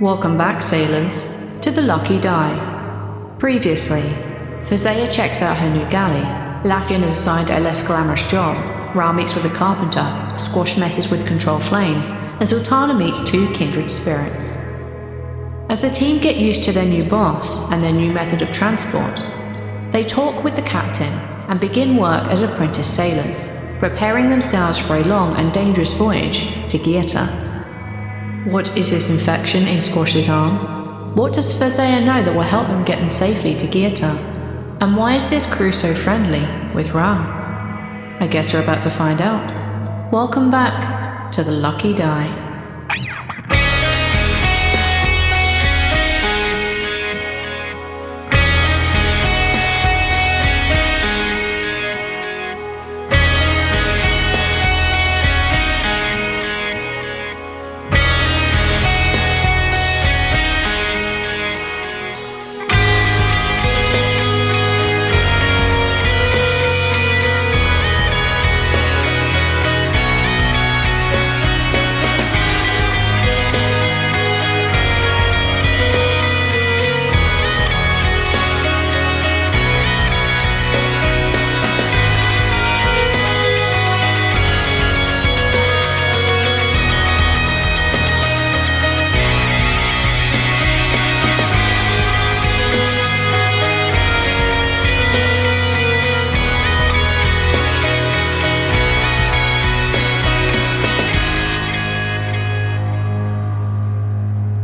Welcome back, sailors, to the Lucky Die. Previously, Fezea checks out her new galley, Laffian is assigned a less glamorous job, Rhal meets with a carpenter, Squash messes with control flames, and Zaltanna meets two kindred spirits. As the team get used to their new boss and their new method of transport, they talk with the captain and begin work as apprentice sailors, preparing themselves for a long and dangerous voyage to Gaeta. What is this infection in Squash's arm? What does Fezea know that will help them get them safely to Gaeta? And why is this crew so friendly with Rhal? I guess we're about to find out. Welcome back to the Lucky Die.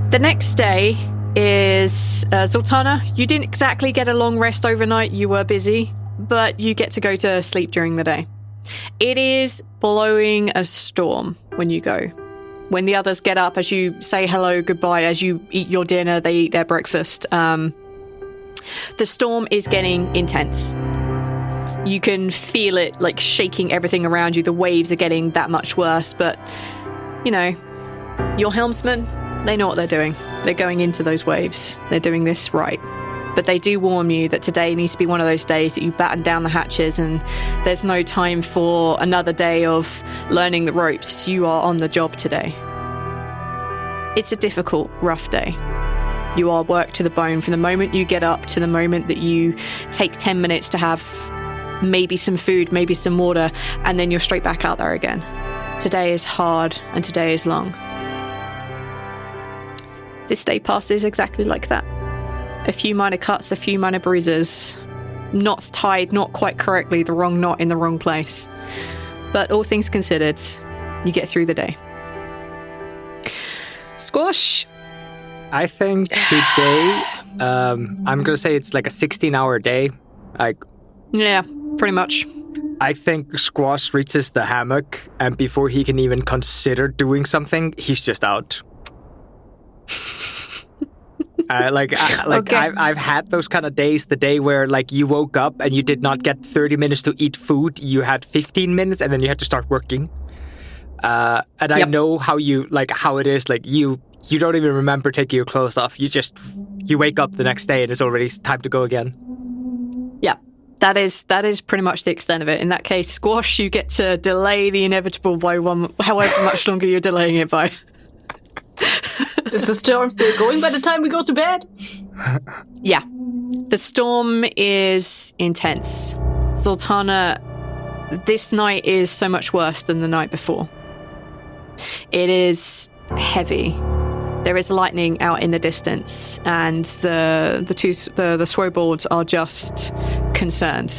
The next day is Zaltanna. You didn't exactly get a long rest overnight. You were busy, but you get to go to sleep during the day. It is blowing a storm when you go. When the others get up, as you say hello, goodbye, as you eat your dinner, they eat their breakfast. The storm is getting intense. You can feel it like shaking everything around you. The waves are getting that much worse, but you know, your helmsman, they know what they're doing. They're going into those waves. They're doing this right. But they do warn you that today needs to be one of those days that you batten down the hatches and there's no time for another day of learning the ropes. You are on the job today. It's a difficult, rough day. You are worked to the bone from the moment you get up to the moment that you take 10 minutes to have maybe some food, maybe some water, and then you're straight back out there again. Today is hard and today is long. This day passes exactly like that. A few minor cuts, a few minor bruises. Knots tied not quite correctly, the wrong knot in the wrong place. But all things considered, you get through the day. Squash? I think today, I'm going to say it's like a 16-hour day. Yeah, pretty much. I think Squash reaches the hammock, and before he can even consider doing something, he's just out. Okay. I've had those kind of days, the day where like you woke up and you did not get 30 minutes to eat food, you had 15 minutes and then you had to start working. And yep. I know how it is, like you don't even remember taking your clothes off. You wake up the next day and it's already time to go again. Yeah, that is pretty much the extent of it. In that case, Squash, you get to delay the inevitable by however much longer you're delaying it by. Is the storm still going by the time we go to bed? Yeah. The storm is intense. Zaltanna, this night is so much worse than the night before. It is heavy. There is lightning out in the distance, and the swowboards are just concerned.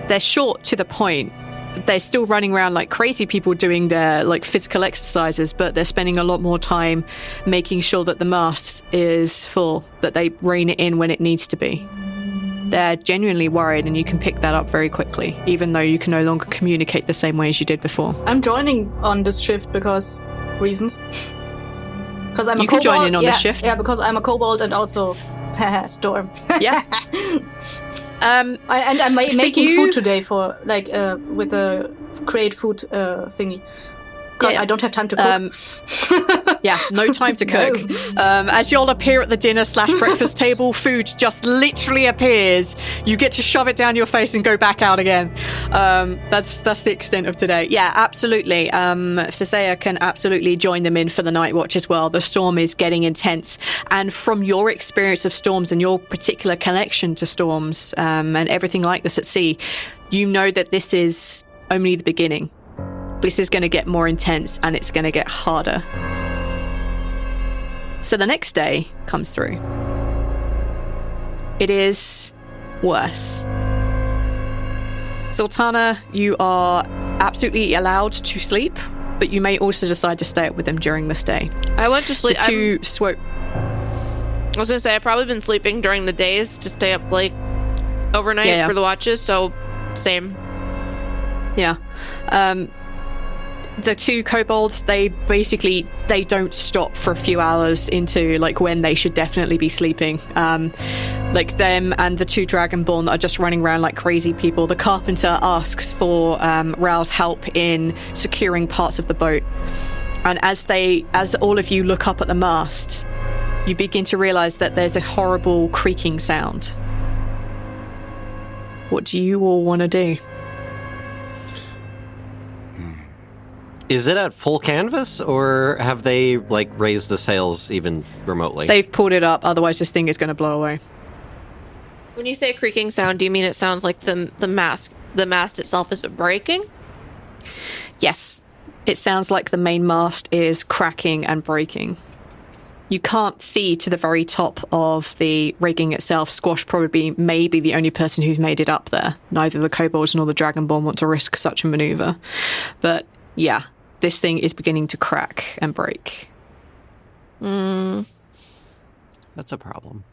They're short to the point. They're still running around like crazy people doing their like physical exercises, but they're spending a lot more time making sure that the mast is full, that they rein it in when it needs to be. They're genuinely worried, and you can pick that up very quickly, even though you can no longer communicate the same way as you did before. I'm joining on this shift because reasons. Because I'm a kobold. You can join in on this shift. Yeah, because I'm a kobold and also storm. Yeah. And I'm making food today for with a create food thingy. Because I don't have time to cook. Yeah, no time to cook. As you all appear at the dinner/breakfast table, food just literally appears. You get to shove it down your face and go back out again. That's the extent of today. Yeah, absolutely. Fezea can absolutely join them in for the night watch as well. The storm is getting intense. And from your experience of storms and your particular connection to storms and everything like this at sea, you know that this is only the beginning. This is going to get more intense and it's going to get harder. So the next day comes through. It is worse. Zaltanna, you are absolutely allowed to sleep, but you may also decide to stay up with them during this day. I went to sleep. I was going to say, I've probably been sleeping during the days to stay up like overnight for the watches, so same. Yeah. The two kobolds, they don't stop for a few hours into like when they should definitely be sleeping. Like them and the two dragonborn that are just running around like crazy people. The carpenter asks for Rhal's help in securing parts of the boat. And as all of you look up at the mast, you begin to realize that there's a horrible creaking sound. What do you all want to do? Is it at full canvas, or have they like raised the sails even remotely? They've pulled it up, otherwise this thing is going to blow away. When you say creaking sound, do you mean it sounds like the mast itself is breaking? Yes. It sounds like the main mast is cracking and breaking. You can't see to the very top of the rigging itself. Squash may be the only person who's made it up there. Neither the kobolds nor the dragonborn want to risk such a maneuver. But yeah, this thing is beginning to crack and break. That's a problem.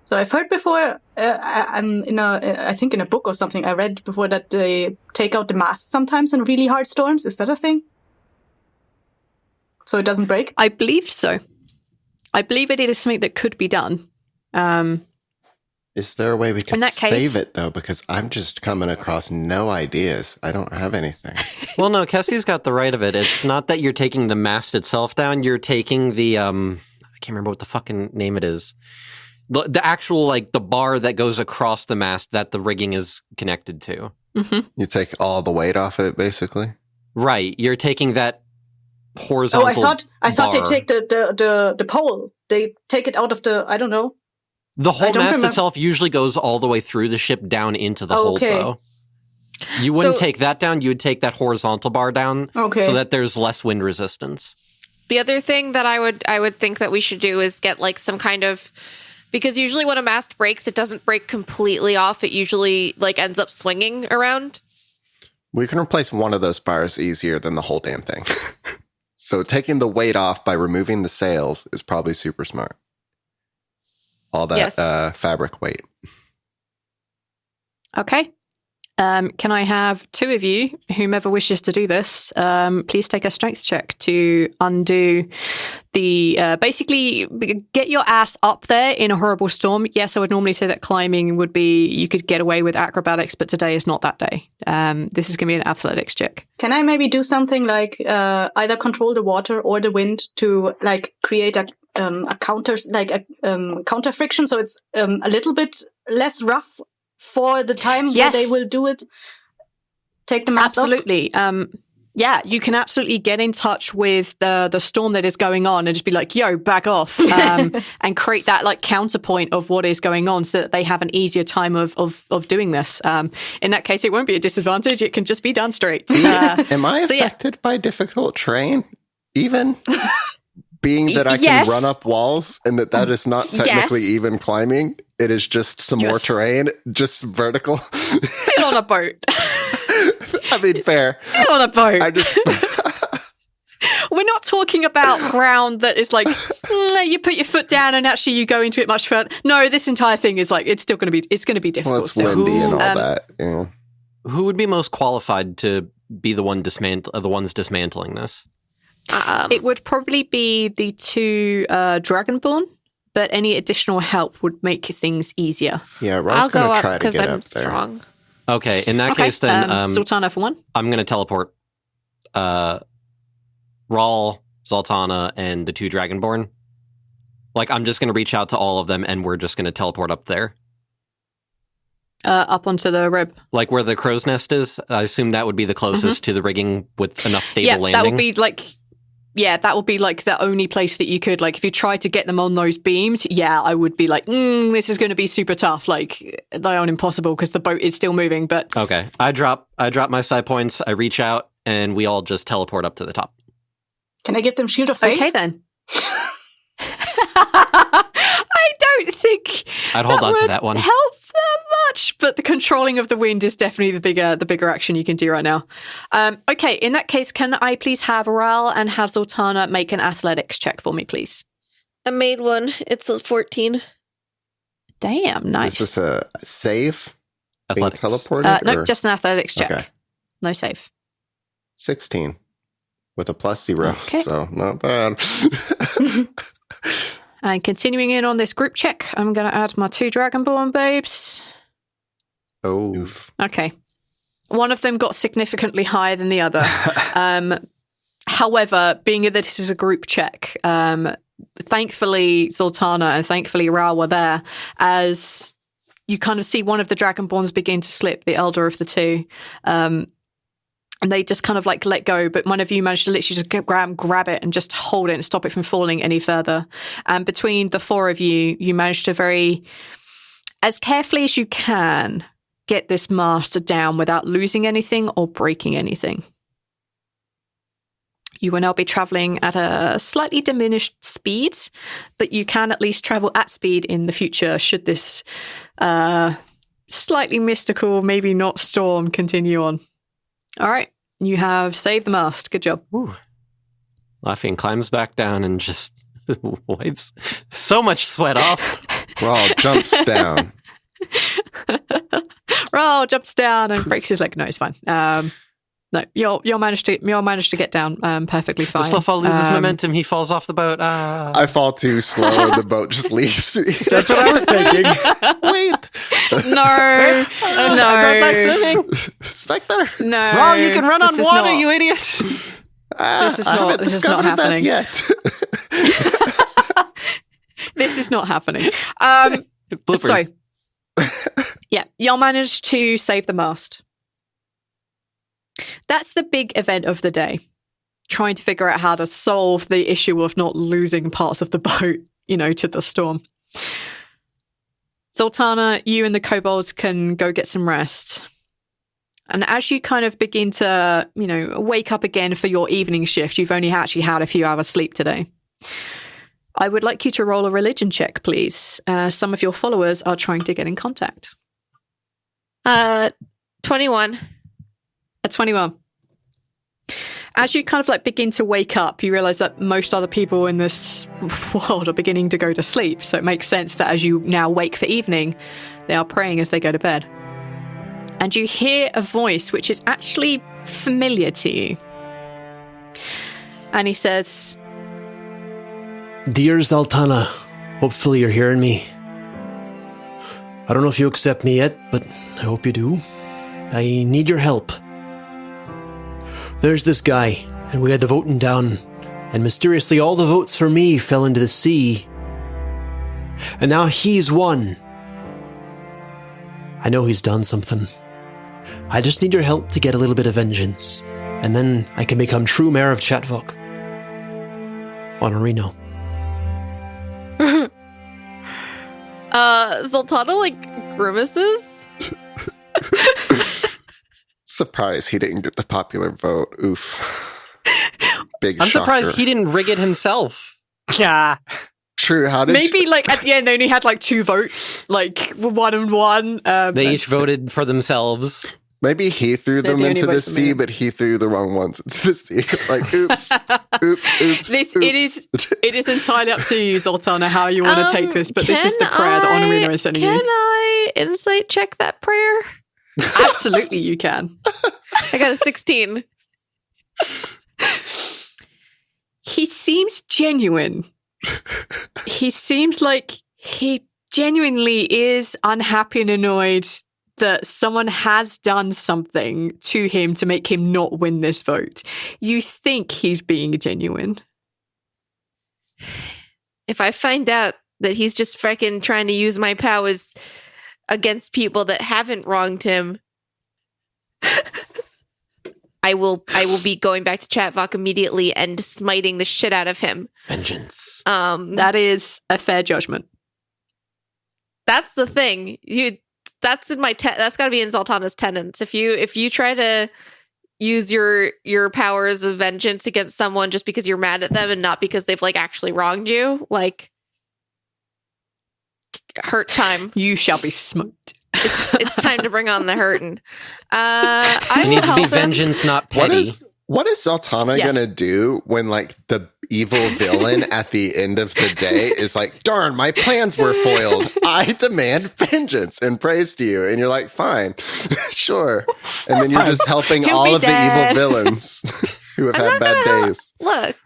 So I've heard before, I think in a book or something, I read before that they take out the mast sometimes in really hard storms. Is that a thing? So it doesn't break? I believe so. I believe it is something that could be done. Is there a way we can case, save it, though? Because I'm just coming across no ideas. I don't have anything. Well, no, Kessi's got the right of it. It's not that you're taking the mast itself down. You're taking the, I can't remember what the fucking name it is. The actual, like, the bar that goes across the mast that the rigging is connected to. Mm-hmm. You take all the weight off it, basically? Right. You're taking that horizontal I thought bar. they take the pole. They take it out of the, I don't know. The whole mast itself usually goes all the way through the ship down into the hold, though. You wouldn't take that down. You would take that horizontal bar down so that there's less wind resistance. The other thing that I would think that we should do is get like some kind of, because usually when a mast breaks, it doesn't break completely off. It usually like ends up swinging around. We can replace one of those bars easier than the whole damn thing. So taking the weight off by removing the sails is probably super smart. All that fabric weight. Okay. Can I have two of you, whomever wishes to do this, please take a strength check to undo the, basically get your ass up there in a horrible storm. Yes, I would normally say that climbing would be, you could get away with acrobatics, but today is not that day. This is going to be an athletics check. Can I maybe do something like either control the water or the wind to like create a counter, like a counter friction, so it's a little bit less rough for the time where they will do it? Take the mast absolutely off? Yeah, you can absolutely get in touch with the storm that is going on and just be like, yo, back off, and create that like counterpoint of what is going on so that they have an easier time of doing this. In that case, it won't be a disadvantage. It can just be done straight. Am I affected by difficult terrain? Even being that I can run up walls and that is not technically even climbing. It is just some more terrain, just vertical. Still on a boat. I mean, fair. Still on a boat. I just... We're not talking about ground that is like, you put your foot down and actually you go into it much further. No, this entire thing is like, it's going to be difficult. Well, it's windy and all that. You know. Who would be most qualified to be the ones dismantling this? It would probably be the two Dragonborn. But any additional help would make things easier. Yeah, I'll go up because I'm strong. Okay, in that case, then Zaltanna for one. I'm going to teleport Rhal, Zaltanna, and the 2 Dragonborn. Like, I'm just going to reach out to all of them, and we're just going to teleport up there. Up onto the rib. Like where the crow's nest is? I assume that would be the closest to the rigging with enough stable landing. That would be that would be like the only place that you could, like, if you tried to get them on those beams, I would be like, this is going to be super tough. Like, they aren't impossible because the boat is still moving, but... Okay. I drop my side points, I reach out, and we all just teleport up to the top. Can I give them Shield of Faith? Okay, then. I don't think I'd hold on to that one. Help that much, but the controlling of the wind is definitely the bigger action you can do right now. Okay, in that case, can I please have Rhal and have Zaltanna make an athletics check for me, please? I made one. It's a 14. Damn, nice. Is this a save? Athletics. Being teleported? No, just an athletics check. Okay. No save. 16 with a +0, Okay. so not bad. And continuing in on this group check, I'm going to add my 2 Dragonborn babes. Oh. Oof. Okay. One of them got significantly higher than the other. However, being that this is a group check, thankfully Zaltanna and thankfully Rhal were there as you kind of see one of the Dragonborns begin to slip, the elder of the 2. And they just kind of like let go, but one of you managed to literally just grab it and just hold it and stop it from falling any further. And between the 4 of you, you managed to as carefully as you can, get this mast down without losing anything or breaking anything. You will now be traveling at a slightly diminished speed, but you can at least travel at speed in the future should this slightly mystical, maybe not storm, continue on. All right, you have saved the mast. Good job. Ooh. Laughing climbs back down and just wipes so much sweat off. Rhal jumps down. Rhal jumps down and breaks his leg. No, it's fine. No, you'll manage to get down perfectly fine. The Slowfall loses momentum. He falls off the boat. I fall too slow and the boat just leaves me. That's what I was thinking. Wait. No. I don't like swimming. Spectre. No. Rhal, you can run on water, you idiot. This is I not haven't discovered that happening yet. This is not happening. Bloopers. So, you'll manage to save the mast. That's the big event of the day. Trying to figure out how to solve the issue of not losing parts of the boat, to the storm. Zaltanna, you and the kobolds can go get some rest. And as you kind of begin to, wake up again for your evening shift, you've only actually had a few hours sleep today. I would like you to roll a religion check, please. Some of your followers are trying to get in contact. 21. A 21. As you kind of begin to wake up, you realize that most other people in this world are beginning to go to sleep. So it makes sense that as you now wake for evening, they are praying as they go to bed. And you hear a voice which is actually familiar to you. And he says, Dear Zaltanna, hopefully you're hearing me. I don't know if you accept me yet, but I hope you do. I need your help. There's this guy, and we had the voting down, and mysteriously all the votes for me fell into the sea. And now he's won. I know he's done something. I just need your help to get a little bit of vengeance, and then I can become true mayor of Chatvok. Honorino. Zaltanna, grimaces. Surprised he didn't get the popular vote. Oof. Big I'm shocker. surprised he didn't rig it himself. Yeah. True, how did maybe at the end they only had 2 votes, 1 and 1. They each voted for themselves. Maybe he threw They're them the only into the votes that sea, matter. but he threw the wrong ones into the sea. Oops. Oops. It is entirely up to you, Zaltanna, how you want to take this, but this is the prayer that Honorino is sending you. Can I insight check that prayer? Absolutely, you can. I got a 16. He seems genuine. He seems like he genuinely is unhappy and annoyed that someone has done something to him to make him not win this vote. You think he's being genuine. If I find out that he's just freaking trying to use my powers against people that haven't wronged him, I will be going back to Chatvok immediately and smiting the shit out of him. Vengeance. That is a fair judgment. That's the thing. That's in my that's got to be in Zaltanna's tenets. If you try to use your powers of vengeance against someone just because you're mad at them and not because they've like actually wronged you, like hurt time. You shall be smoked. It's time to bring on the hurtin'. I It needs to be vengeance, not petty. What is Zaltanna gonna do when like the evil villain at the end of the day is like, darn, my plans were foiled. I demand vengeance and praise to you. And you're like, fine, sure. And then you're just helping all of the evil villains who have had bad days. Look,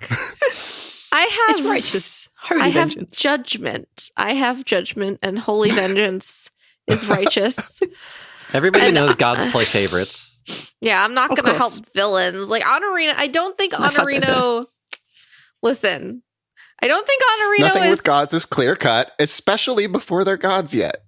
I have It's righteous. Holy I vengeance. have judgment. I have judgment, and holy vengeance is righteous. Everybody knows gods play favorites. Yeah, I'm not going to help villains. Like, Honorino, I don't think Honorino... Listen, I don't think Honorino Nothing with gods is clear-cut, especially before they're gods yet.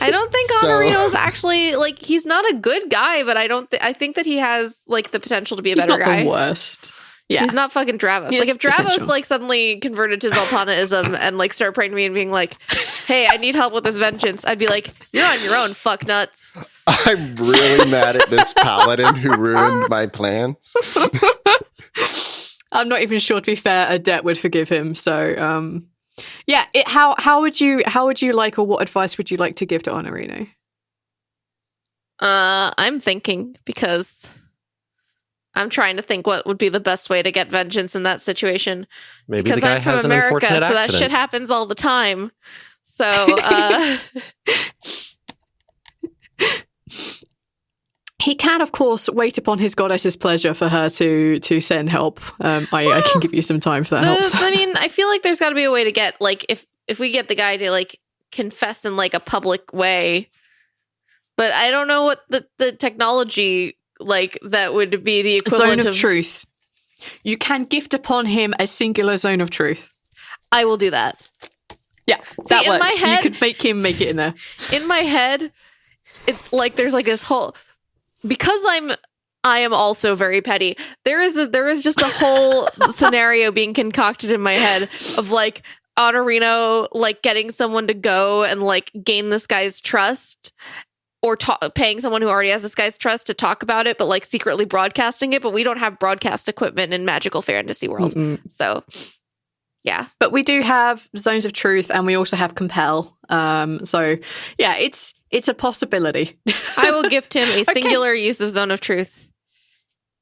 I don't think Honorino is actually, like, he's not a good guy, but I think that he has, like, the potential to be a better guy. He's not the worst. Yeah. He's not fucking Dravos. Like, if Dravos, potential. like, suddenly converted to Zaltannaism and, like, started praying to me and being like, hey, I need help with this vengeance, I'd be like, you're on your own, fuck nuts. I'm really mad at this paladin who ruined my plans. I'm not even sure, to be fair, Adet would forgive him. So, yeah. How would you like, or what advice would you like to give to Honorino? I'm thinking, because I'm trying to think what would be the best way to get vengeance in that situation. Maybe because the guy I'm from has an America, unfortunate so accident. that shit happens all the time. So, He can, of course, wait upon his goddess's pleasure for her to send help. I can give you some time for that help. I mean, I feel like there's got to be a way to get, like, if we get the guy to, like, confess in, like, a public way. But I don't know what the technology, like, that would be the equivalent Zone of truth. You can gift upon him a singular zone of truth. I will do that. Yeah, See, that in works. my head- You could make him make it in there. In my head, it's like there's like this whole, because I am also very petty. There is just a whole scenario being concocted in my head of like Honorino like getting someone to go and like gain this guy's trust, or paying someone who already has this guy's trust to talk about it, but like secretly broadcasting it. But we don't have broadcast equipment in Magical Fantasy World, so yeah. But we do have zones of truth, and we also have compel. So yeah, it's a possibility. I will gift him a singular use of Zone of Truth.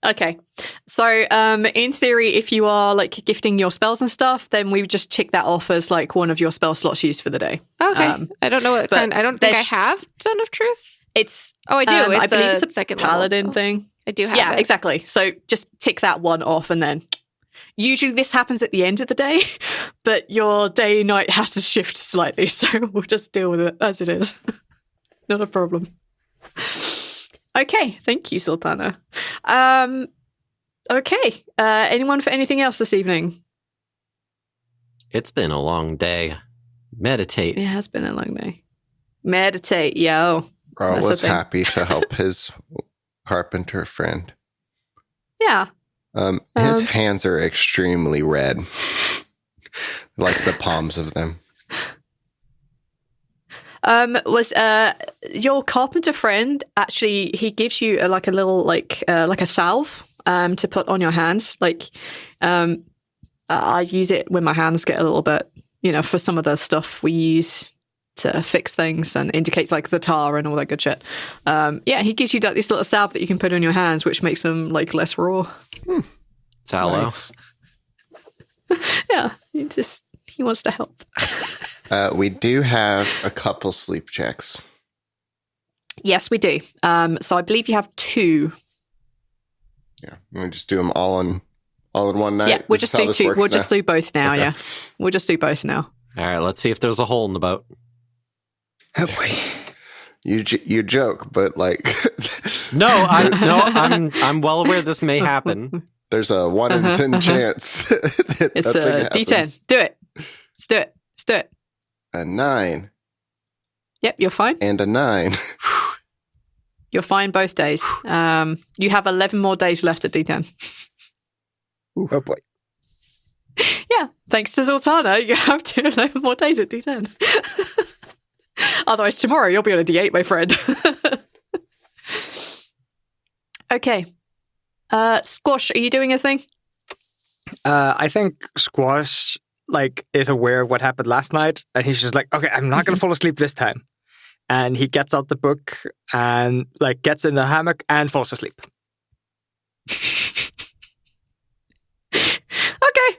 Okay. So in theory, if you are like gifting your spells and stuff, then we would just tick that off as like one of your spell slots used for the day. Okay. I don't know what kind. I don't think I have Zone of Truth. It's I do. I believe it's a second paladin level, so thing. I do have Yeah, it. exactly. So just tick that one off, and then usually this happens at the end of the day, but your day night has to shift slightly, so we'll just deal with it as it is. Not a problem. Okay, thank you, Zaltanna. Okay, anyone for anything else this evening? It's been a long day. Meditate. It has been a long day. Meditate, yo. Rhal That's the was thing. happy to help his carpenter friend. Yeah. His hands are extremely red, like the palms of them. Was your carpenter friend actually? He gives you a little like a salve to put on your hands. Like I use it when my hands get a little bit, for some of the stuff we use to fix things and indicates like the tar and all that good shit. Yeah, he gives you this little salve that you can put on your hands, which makes them like less raw. It's aloe. Nice. Yeah, he wants to help. We do have a couple sleep checks. Yes, we do. So I believe you have 2. Yeah, we just do them all in one night. Yeah, we'll Is just this how do this 2. works We'll now? just do both now. Okay. Yeah, we'll just do both now. All right, let's see if there's a hole in the boat. Oh boy. You joke, but like I'm well aware this may happen. There's a 1 in 10 chance that It's a D10. Do it. Let's do it. Let's do it. A 9. Yep, you're fine. And a 9. You're fine both days. You have 11 more days left at D10. Oh boy. Yeah, thanks to Zaltanna, you have 11 more days at D10. Otherwise, tomorrow you'll be on a D8, my friend. Okay. Squash, are you doing a thing? I think Squash is aware of what happened last night, and he's just like, okay, I'm not gonna fall asleep this time. And he gets out the book and gets in the hammock and falls asleep. Okay.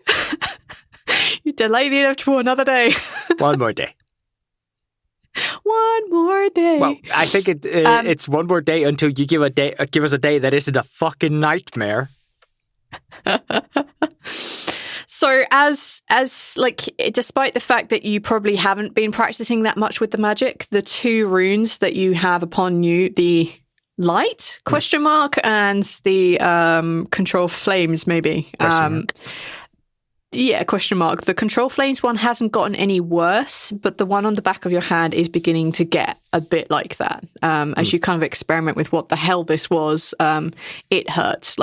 You delay the inevitable another day. One more day. One more day. Well, I think it's one more day until you give us a day that isn't a fucking nightmare. So as despite the fact that you probably haven't been practicing that much with the magic, the 2 runes that you have upon you, the light question mark and the control flames maybe. Yeah, question mark. The control flames one hasn't gotten any worse, but the one on the back of your hand is beginning to get a bit like that. As you kind of experiment with what the hell this was, it hurts.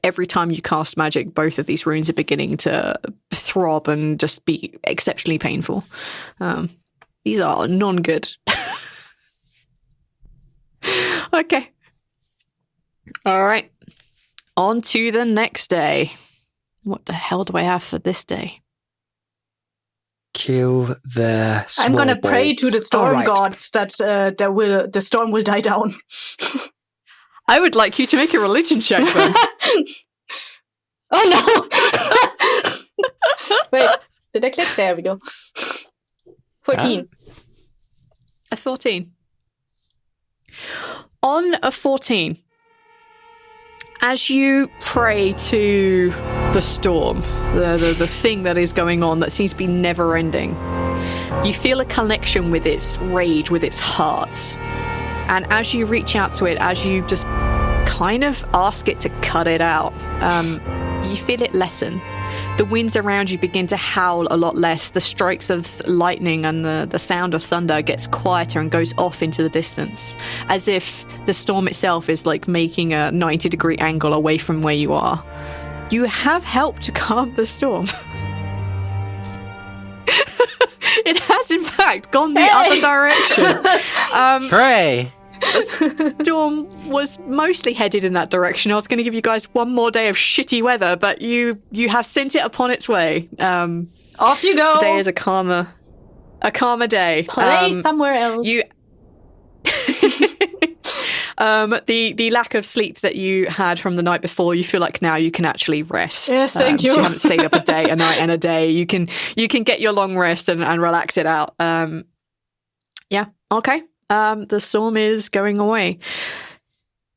Every time you cast magic, both of these runes are beginning to throb and just be exceptionally painful. These are non-good. Okay. All right. On to the next day. What the hell do I have for this day? Kill the small I'm gonna pray to the storm right. gods that the storm will die down. I would like you to make a religion check then. Oh no! Wait, did I click? There we go. 14. A 14. On a 14, as you pray to the storm, the thing that is going on that seems to be never ending, you feel a connection with its rage, with its heart. And as you reach out to it, as you just kind of ask it to cut it out, you feel it lessen. The winds around you begin to howl a lot less. The strikes of lightning and the sound of thunder gets quieter and goes off into the distance, as if the storm itself is making a 90-degree angle away from where you are. You have helped to calm the storm. It has, in fact, gone the other direction. Hooray! The storm was mostly headed in that direction. I was going to give you guys one more day of shitty weather, but you have sent it upon its way. Off you go. Today is a calmer day. Play somewhere else. The lack of sleep that you had from the night before, you feel like now you can actually rest. Yes, thank you. So you haven't stayed up a day, a night, and a day. You can get your long rest and relax it out. Yeah. Okay. The storm is going away.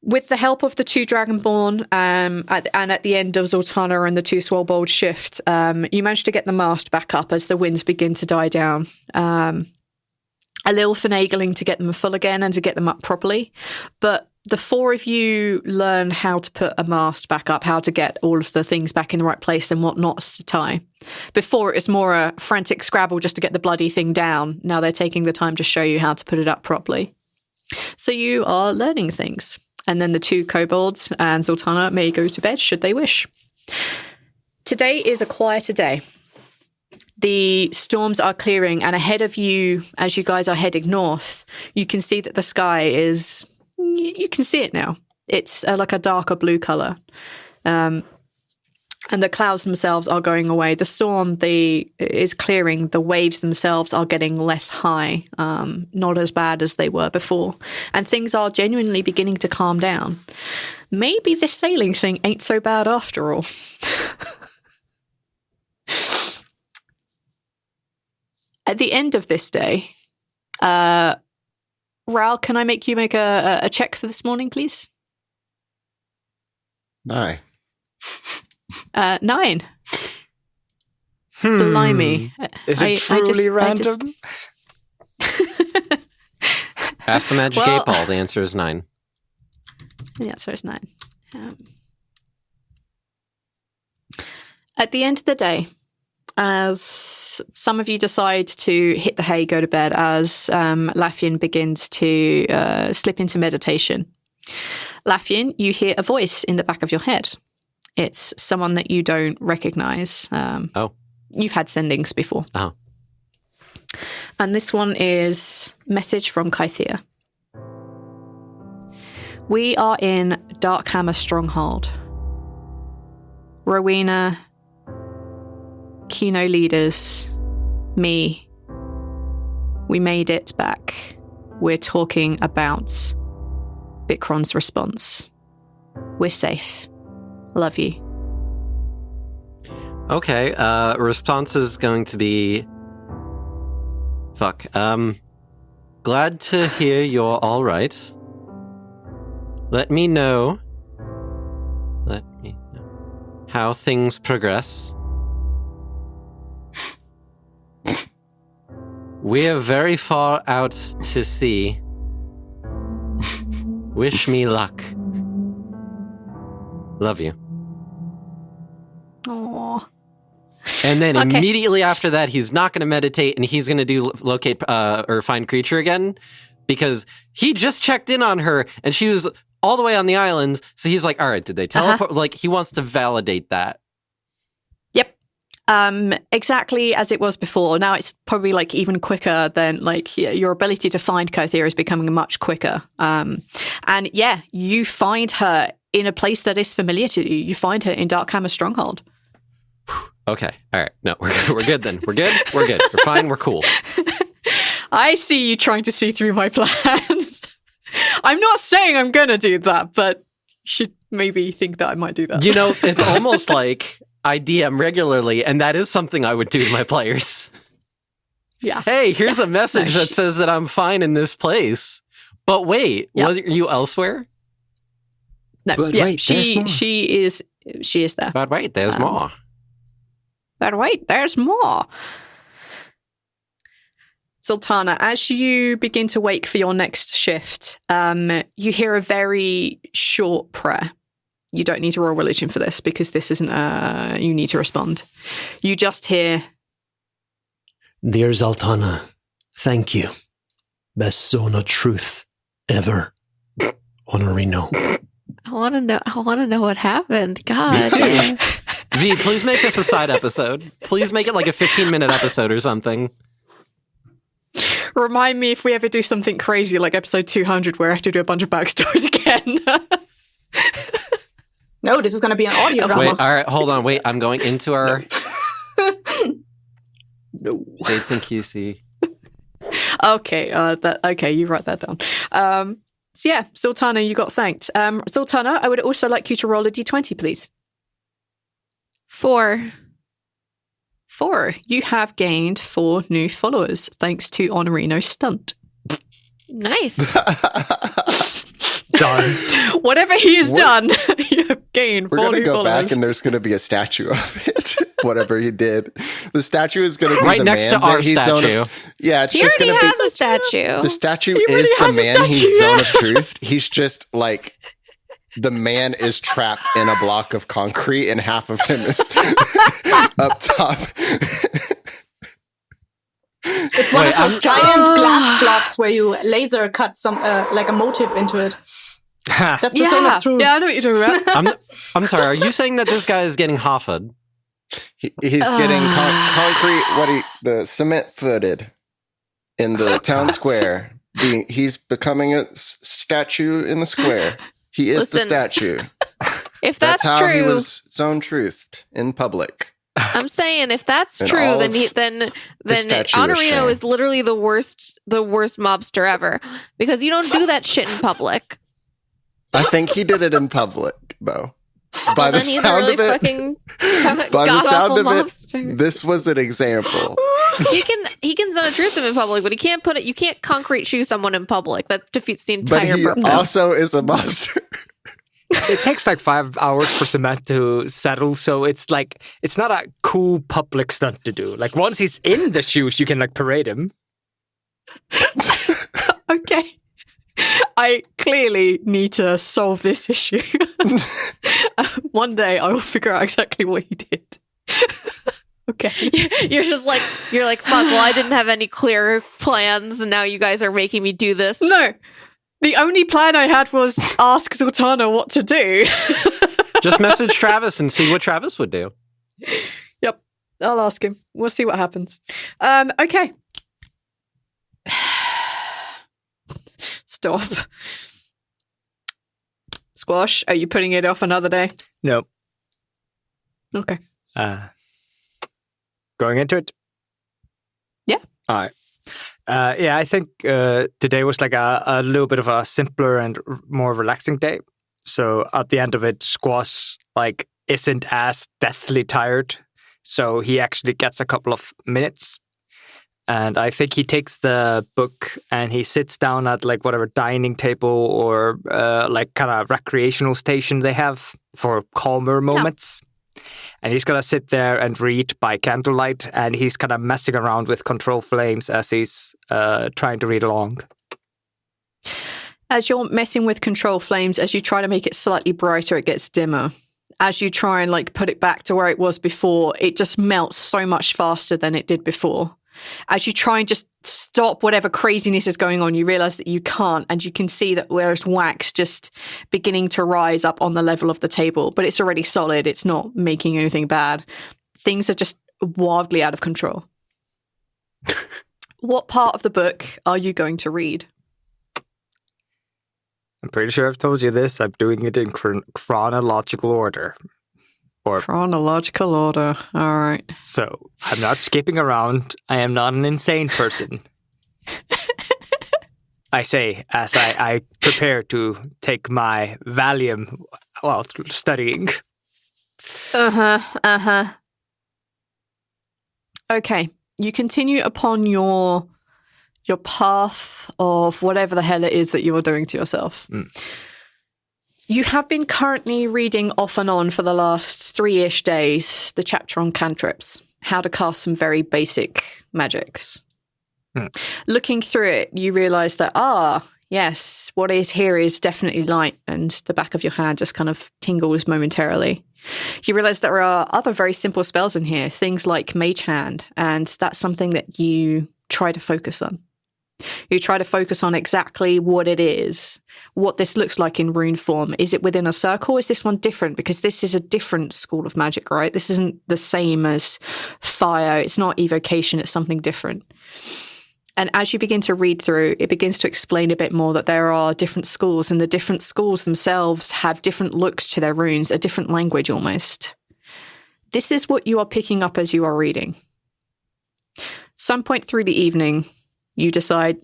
With the help of the 2 Dragonborn, and at the end of Zaltanna and the 2 Swollbold shift, you manage to get the mast back up as the winds begin to die down. A little finagling to get them full again and to get them up properly. But the 4 of you learn how to put a mast back up, how to get all of the things back in the right place and what knots to tie. Before, it was more a frantic scrabble just to get the bloody thing down. Now they're taking the time to show you how to put it up properly. So you are learning things. And then the 2 kobolds and Zaltanna may go to bed should they wish. Today is a quieter day. The storms are clearing, and ahead of you, as you guys are heading north, you can see that the sky is... You can see it now. It's like a darker blue colour. And the clouds themselves are going away. The storm is clearing. The waves themselves are getting less high, not as bad as they were before. And things are genuinely beginning to calm down. Maybe this sailing thing ain't so bad after all. At the end of this day, Rhal, can I make you make a check for this morning, please? 9. 9. Blimey. Is it truly random? Ask the Magic 8 Ball. The answer is 9. The answer is 9. At the end of the day, as some of you decide to hit the hay, go to bed, as Lafyan begins to slip into meditation, Lafyan, you hear a voice in the back of your head. It's someone that you don't recognize. You've had sendings before. Oh. And this one is message from Kythea. We are in Darkhammer Stronghold. Rowena, Kino leaders, me, we made it back. We're talking about Bikron's response. We're safe. Love you. Okay, response is going to be... Fuck. Glad to hear you're all right. Let me know how things progress. We're very far out to sea. Wish me luck. Love you. Aww. And then immediately after that, he's not going to meditate, and he's going to do locate or find creature again, because he just checked in on her, and she was all the way on the islands. So he's like, all right, did they teleport? Like, he wants to validate that. Yep. Exactly as it was before. Now it's probably like even quicker than like your ability to find Kythea is becoming much quicker. And yeah, you find her in a place that is familiar to you. You find her in Darkhammer Stronghold. Okay. All right. No, we're good then. We're good. We're good. We're fine. We're cool. I see you trying to see through my plans. I'm not saying I'm going to do that, but you should maybe think that I might do that. You know, it's almost like I DM regularly, and that is something I would do to my players. Yeah. Hey, here's a message that says that I'm fine in this place. But wait, were you elsewhere? No, but wait, she is there. But wait, there's more. But wait, there's more. Zaltanna, as you begin to wake for your next shift, you hear a very short prayer. You don't need to roll religion for this because this isn't you need to respond. You just hear, Dear Zaltanna, thank you. Best zone of truth ever. Honorino. I want to know what happened. God. V, please make this a side episode. Please make it like a 15-minute episode or something. Remind me if we ever do something crazy like episode 200 where I have to do a bunch of backstories again. No, this is going to be an audio drama. Wait, all right, hold on. Wait, I'm going into our... No. Dates and QC. Okay, you write that down. So yeah, Zaltanna, you got thanked. Zaltanna, I would also like you to roll a d20, please. 4. 4. You have gained 4 new followers thanks to Honorino's stunt. Nice. Done. Whatever he has done, you have gained 4 new followers. We're going to go back and there's going to be a statue of it. Whatever he did. The statue is going to be right the next man to our that he's statue. Yeah, it's He just already going to be... has a statue. The statue He is already the has a man he's statue, zone of truth. He's just like... The man is trapped in a block of concrete and half of him is up top. It's one of those giant glass blocks where you laser cut some like a motif into it. That's the zone of truth. Yeah, I know what you're talking about. I'm sorry, are you saying that this guy is getting hoffed? He's getting concrete, the cement footed in the town square. He's becoming a statue in the square. He is the statue. If that's how true, he was zone truthed in public. I'm saying if that's And true, all then of statue is Honorino shame. is literally the worst mobster ever because you don't do that shit in public. I think he did it in public, though. By Well, the then he's a sound really of it, fucking by the sound god-awful of it, mobster. this was an example. He can zone of truth them in public, but he can't you can't concrete shoe someone in public. That defeats the But entire he purpose. also is a mobster. It takes like 5 hours for cement to settle, so it's like it's not a cool public stunt to do. Like once he's in the shoes, you can like parade him. Okay. I clearly need to solve this issue. One day I will figure out exactly what he did. Okay. You're like, fuck, well, I didn't have any clear plans, and now you guys are making me do this. No. The only plan I had was ask Zaltanna what to do. Just message Travis and see what Travis would do. Yep. I'll ask him. We'll see what happens. Okay. Stop. Squash, are you putting it off another day? No. Okay. Going into it? Yeah. All right. Yeah, I think today was like a little bit of a simpler and more relaxing day. So at the end of it, Squash like isn't as deathly tired. So he actually gets a couple of minutes. And I think he takes the book and he sits down at like whatever dining table or like kind of recreational station they have for calmer moments. And he's going to sit there and read by candlelight. And he's kind of messing around with control flames as he's trying to read along. As you're messing with control flames, as you try to make it slightly brighter, it gets dimmer. As you try and like put it back to where it was before, it just melts so much faster than it did before. As you try and just stop whatever craziness is going on, you realize that you can't, and you can see that there's wax just beginning to rise up on the level of the table, but it's already solid. It's not making anything bad. Things are just wildly out of control. What part of the book are you going to read? I'm pretty sure I've told you this. I'm doing it in chronological order. Chronological order. All right. So, I'm not skipping around. I am not an insane person. I say, as I prepare to take my Valium while studying. Okay. You continue upon your path of whatever the hell it is that you are doing to yourself. You have been currently reading off and on for the last 3-ish days the chapter on cantrips, how to cast some very basic magics. Looking through it, you realize that, yes, what is here is definitely light, and the back of your hand just kind of tingles momentarily. You realize there are other very simple spells in here, things like Mage Hand, and that's something that you try to focus on. You try to focus on exactly what it is, what this looks like in rune form. Is it within a circle? Is this one different? Because this is a different school of magic, right? This isn't the same as fire. It's not evocation. It's something different. And as you begin to read through, it begins to explain a bit more that there are different schools, and the different schools themselves have different looks to their runes, a different language almost. This is what you are picking up as you are reading. Some point through the evening, you decide,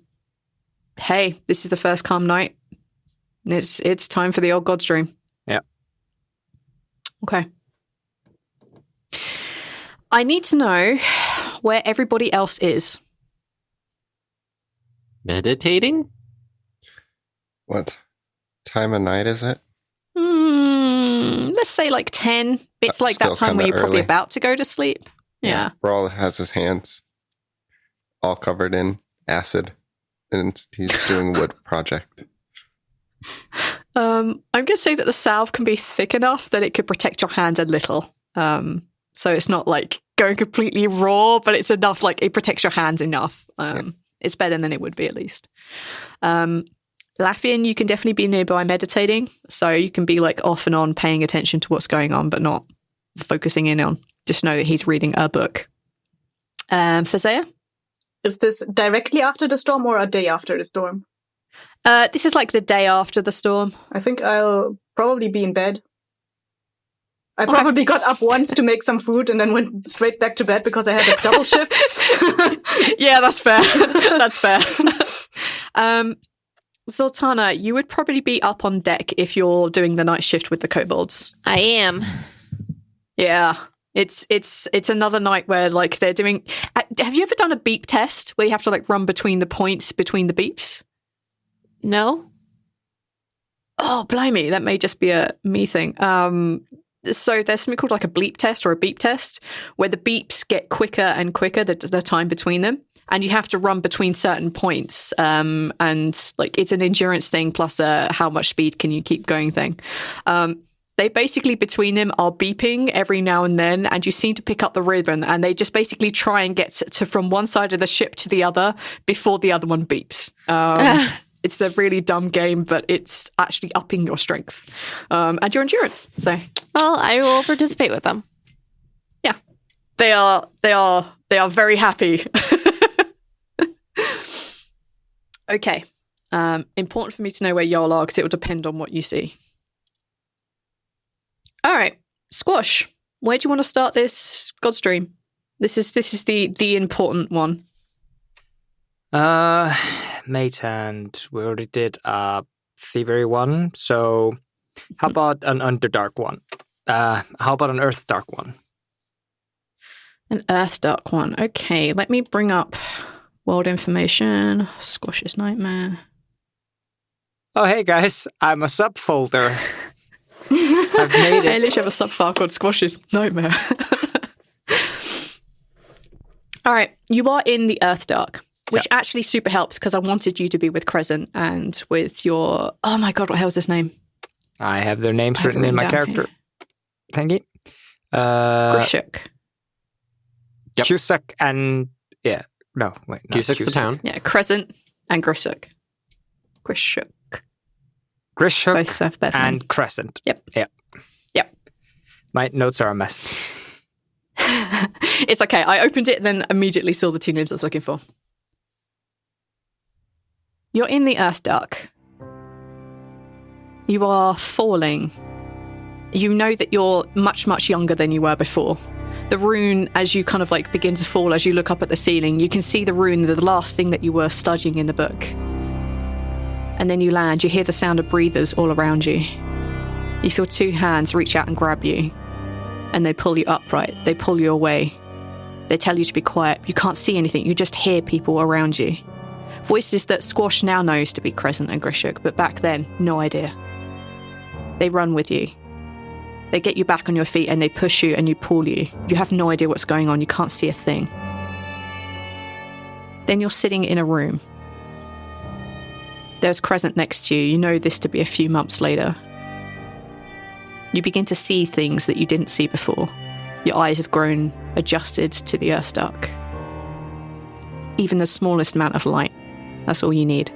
hey, this is the first calm night. It's time for the old god's dream. Yeah. Okay. I need to know where everybody else is. Meditating? What time of night is it? Let's say like 10. It's like that time where you're probably about to go to sleep. Yeah. Rhal has his hands all covered in acid, and he's doing a wood project. I'm going to say that the salve can be thick enough that it could protect your hand a little. So it's not like going completely raw, but it's enough, like it protects your hands enough. It's better than it would be at least. Laffian, you can definitely be nearby meditating. So you can be like off and on paying attention to what's going on, but not focusing in on. Just know that he's reading a book. Fezea? Is this directly after the storm or a day after the storm? This is like the day after the storm. I think I'll probably be in bed. I probably got up once to make some food and then went straight back to bed because I had a double shift. Yeah, that's fair. That's fair. Zaltanna, you would probably be up on deck if you're doing the night shift with the kobolds. I am. Yeah. It's another night where like they're doing. Have you ever done a beep test where you have to like run between the points between the beeps? No. Oh, blimey, that may just be a me thing. So there's something called like a bleep test or a beep test where the beeps get quicker and quicker, the time between them. and you have to run between certain points. And like it's an endurance thing plus how much speed can you keep going thing. They basically, between them, are beeping every now and then, and you seem to pick up the rhythm, and they just basically try and get to from one side of the ship to the other before the other one beeps. It's a really dumb game, but it's actually upping your strength and your endurance. So, well, I will participate with them. Yeah, they are very happy. Okay, important for me to know where y'all are because it will depend on what you see. All right, Squash. Where do you want to start this God's Dream? This is the important one. Mate Hand. We already did a Thievery one. So, how about an Underdark one? How about an Earth Dark one? An Earth Dark one. Okay, let me bring up world information. Squash's Nightmare. Oh, hey guys, I'm a subfolder. I've made it. I literally have a subfile called Squash's Nightmare. All right, you are in the Earth Dark, which actually super helps because I wanted you to be with Crescent and with your... Oh my god, what the hell is his name? I have their names written in my character. Thank you. Grishuk. Yep. Cusack and... Yeah, no, wait. Cusack's the town. Yeah, Crescent and Grishuk. Grishuk. Both serve better. And Crescent. Yep. My notes are a mess. It's okay. I opened it and then immediately saw the two names I was looking for. You're in the Earth Dark. You are falling. You know that you're much, much younger than you were before. The rune, as you kind of like begin to fall, as you look up at the ceiling, you can see the rune, the last thing that you were studying in the book. And then you land, you hear the sound of breathers all around you. You feel two hands reach out and grab you. And they pull you upright. They pull you away. They tell you to be quiet. You can't see anything. You just hear people around you. Voices that Squash now knows to be Crescent and Grishuk, but back then, no idea. They run with you. They get you back on your feet and they push you and you pull you. You have no idea what's going on. You can't see a thing. Then you're sitting in a room. There's Crescent next to you. You know this to be a few months later. You begin to see things that you didn't see before. Your eyes have grown adjusted to the Earth Dark. Even the smallest amount of light. That's all you need.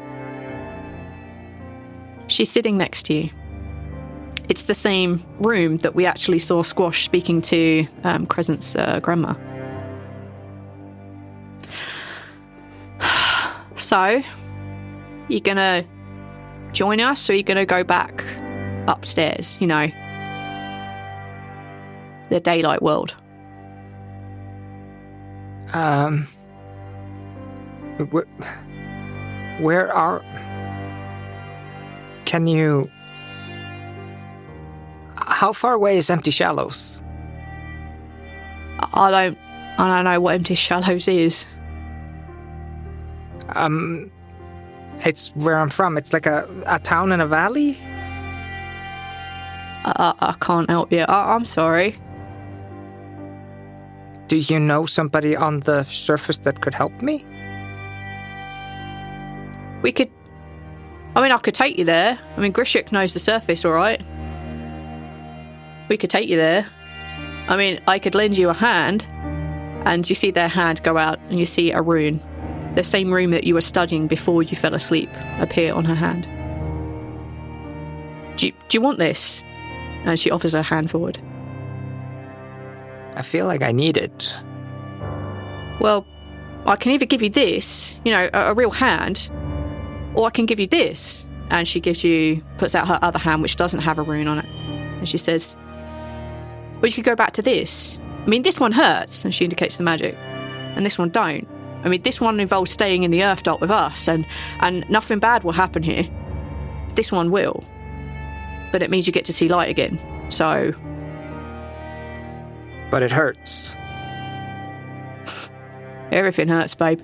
She's sitting next to you. It's the same room that we actually saw Squash speaking to Crescent's grandma. So, you gonna join us or are you gonna go back upstairs, you know? The daylight world. Where are... Can you... How far away is Empty Shallows? I don't know what Empty Shallows is. It's where I'm from. It's like a town in a valley? I can't help you. I'm sorry. Do you know somebody on the surface that could help me? We could... I could take you there. Grishuk knows the surface, all right? We could take you there. I could lend you a hand, and you see their hand go out, and you see a rune. The same rune that you were studying before you fell asleep appear on her hand. Do you want this? And she offers her hand forward. I feel like I need it. Well, I can either give you this, a real hand, or I can give you this. And she puts out her other hand, which doesn't have a rune on it. And she says, well, you could go back to this. This one hurts, and she indicates the magic. And this one don't. This one involves staying in the Earth Dark with us, and nothing bad will happen here. This one will. But it means you get to see light again, so... But it hurts. Everything hurts, babe.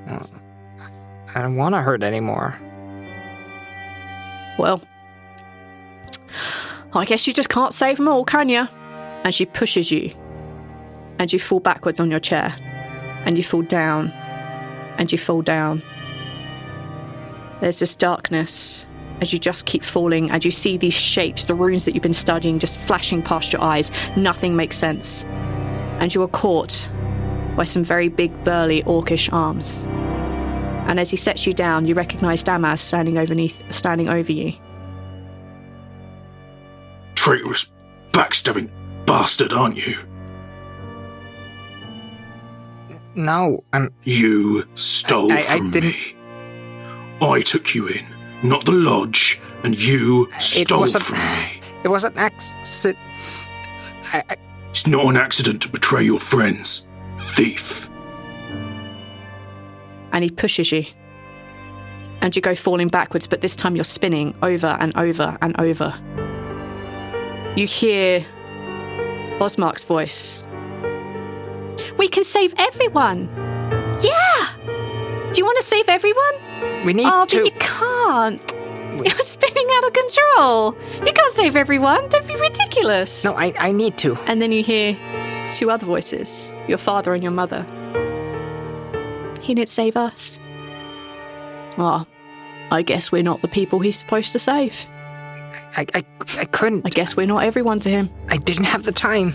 I don't want to hurt anymore. Well, I guess you just can't save them all, can you? And she pushes you. And you fall backwards on your chair. And you fall down. And you fall down. There's this darkness as you just keep falling, and you see these shapes, the runes that you've been studying, just flashing past your eyes. Nothing makes sense. And you are caught by some very big, burly, orcish arms. And as he sets you down, you recognise Dammaz standing over you. Traitorous, backstabbing bastard, aren't you? No, You stole from me. I took you in, not the lodge, and you stole from me. It was an accident. It's not an accident to betray your friends, thief. And he pushes you. And you go falling backwards, but this time you're spinning over and over and over. You hear Osmark's voice. We can save everyone! Yeah! Do you want to save everyone? We need to. to. But you can't. You're spinning out of control. You can't save everyone. Don't be ridiculous. No, I need to. And then you hear two other voices, your father and your mother. He didn't save us. Well, I guess we're not the people he's supposed to save. I couldn't. I guess we're not everyone to him. I didn't have the time.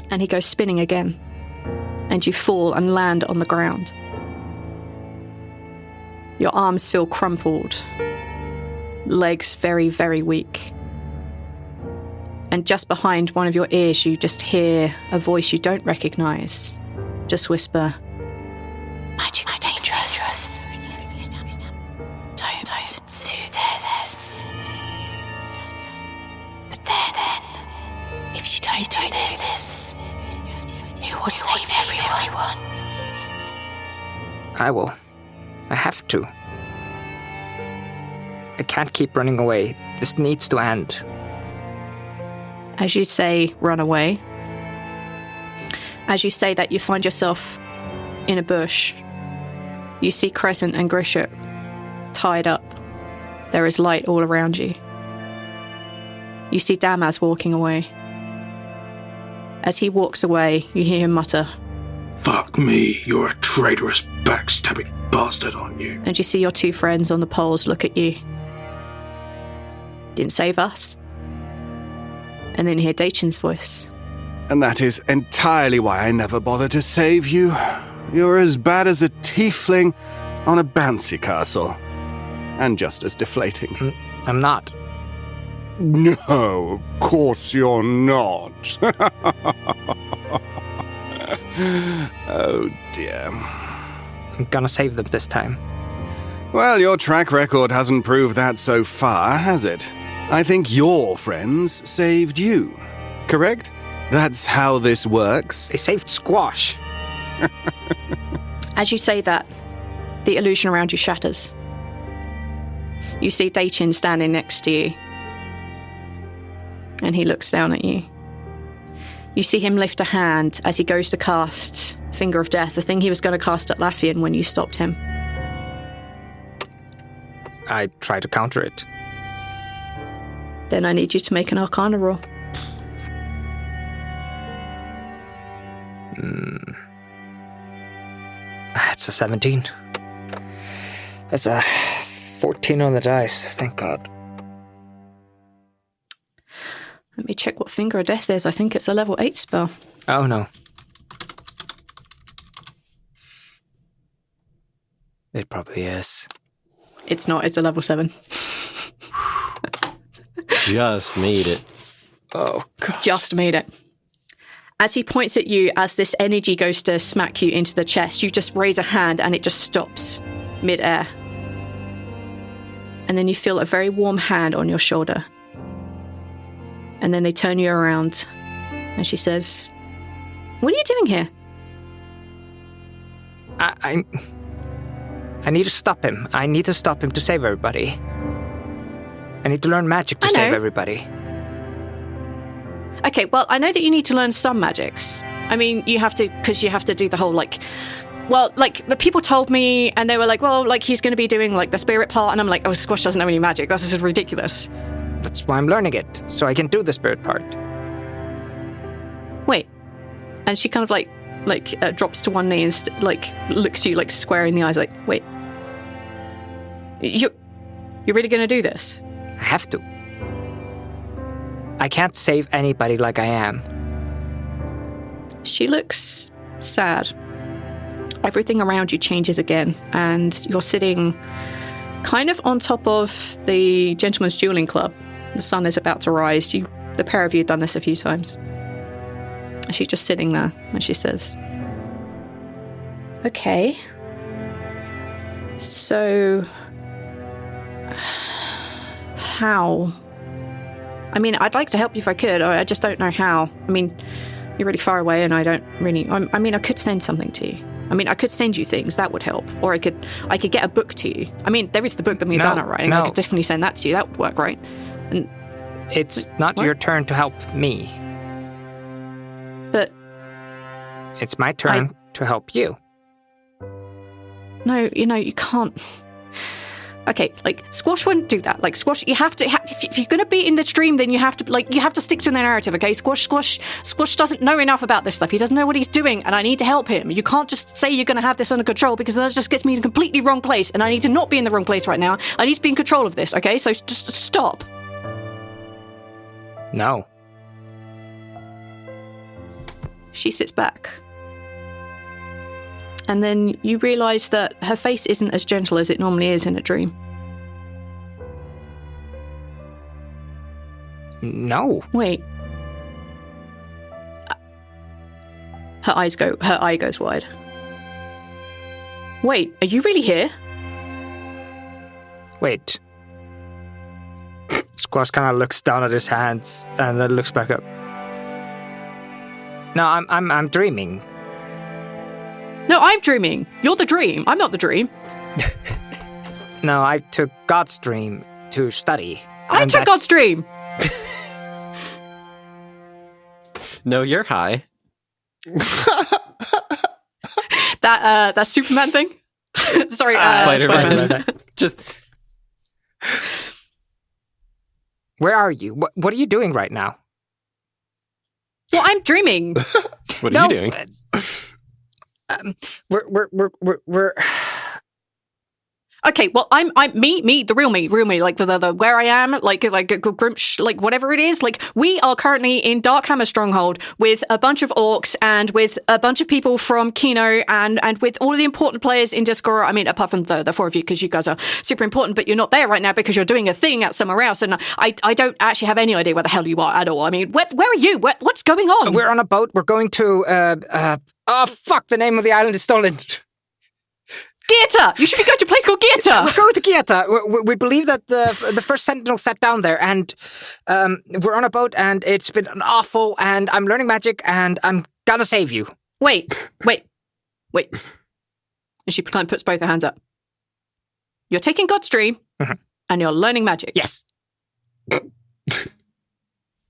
And he goes spinning again. And you fall and land on the ground. Your arms feel crumpled. Legs very, very weak. And just behind one of your ears, you just hear a voice you don't recognize. Just whisper, "Magic's dangerous. Don't do this. But then, if you don't do this, you will save everyone." I will. I have to. I can't keep running away. This needs to end. As you say, run away. As you say that, you find yourself in a bush. You see Crescent and Grisha tied up. There is light all around you. You see Dammaz walking away. As he walks away, you hear him mutter, Fuck me, you're a traitorous, backstabbing bastard, aren't you? and you see your two friends on the poles look at you. Didn't save us. And then you hear Daechin's voice. And that is entirely why I never bother to save you. You're as bad as a tiefling on a bouncy castle. And just as deflating. I'm not. No, of course you're not. Oh dear. I'm gonna save them this time. Well, your track record hasn't proved that so far, has it? I think your friends saved you, correct? That's how this works. They saved Squash. As you say that, the illusion around you shatters. You see Daechin standing next to you. And he looks down at you. You see him lift a hand as he goes to cast Finger of Death, the thing he was going to cast at Laffian when you stopped him. I try to counter it. Then I need you to make an Arcana roll. That's a 17. That's a 14 on the dice, thank God. Let me check what Finger of Death is. I think it's a level 8 spell. Oh no. It probably is. It's not, it's a level 7. Just made it. Oh God. Just made it. As he points at you, as this energy goes to smack you into the chest, you just raise a hand and it just stops mid-air. And then you feel a very warm hand on your shoulder. And then they turn you around and she says, "What are you doing here?" I need to stop him. I need to stop him to save everybody. I need to learn magic to save everybody. Okay, well, I know that you need to learn some magics. I mean, you have to, because you have to do the whole, like, well, like, the people told me, and they were like, well, like, he's going to be doing, like, the spirit part, and I'm like, oh, Squash doesn't know any magic. This is ridiculous. That's why I'm learning it, so I can do the spirit part. Wait. And she kind of, like, drops to one knee and looks you square in the eyes, wait, you're really going to do this? I have to. I can't save anybody like I am. She looks sad. Everything around you changes again, and you're sitting kind of on top of the Gentleman's Dueling Club. The sun is about to rise. The pair of you have done this a few times. And she's just sitting there, and she says, okay. So, how? I mean, I'd like to help you if I could. I just don't know how. I mean, you're really far away, and I don't really... I mean, I could send something to you. I mean, I could send you things. That would help. Or I could get a book to you. I mean, there is the book that Madonna writing. I could definitely send that to you. That would work, right? And it's not your turn to help me. But... It's my turn to help you. No, you can't... Okay, Squash wouldn't do that. Squash, you have to... if you're going to be in the stream, then you have to stick to the narrative, okay? Squash doesn't know enough about this stuff. He doesn't know what he's doing, and I need to help him. You can't just say you're going to have this under control, because that just gets me in a completely wrong place, and I need to not be in the wrong place right now. I need to be in control of this, okay? So just stop. No. She sits back. And then you realise that her face isn't as gentle as it normally is in a dream. No. Wait. Her eye goes wide. Wait, are you really here? Wait. Squash kind of looks down at his hands and then looks back up. No, I'm dreaming. No, I'm dreaming. You're the dream. I'm not the dream. No, I took God's dream to study. I took God's dream. No, you're high. That Superman thing? Sorry, Spider-Man. Just... Where are you? What are you doing right now? Well, I'm dreaming. What are you doing? We're Okay, well, I'm me, the real me, like the where I am, like Grimsh, like whatever it is. Like, we are currently in Darkhammer Stronghold with a bunch of orcs and with a bunch of people from Kino and with all of the important players in Discord. I mean, apart from the four of you, because you guys are super important, but you're not there right now because you're doing a thing out somewhere else, and I don't actually have any idea where the hell you are at all. I mean, where are you? What's going on? We're on a boat. We're going to oh fuck! The name of the island is stolen. Gieta! You should be going to a place called Gieta! We're going to Gieta. We believe that the first sentinel sat down there, and we're on a boat, and it's been awful, and I'm learning magic, and I'm gonna save you. Wait. And she kind of puts both her hands up. You're taking God's dream, and you're learning magic. Yes.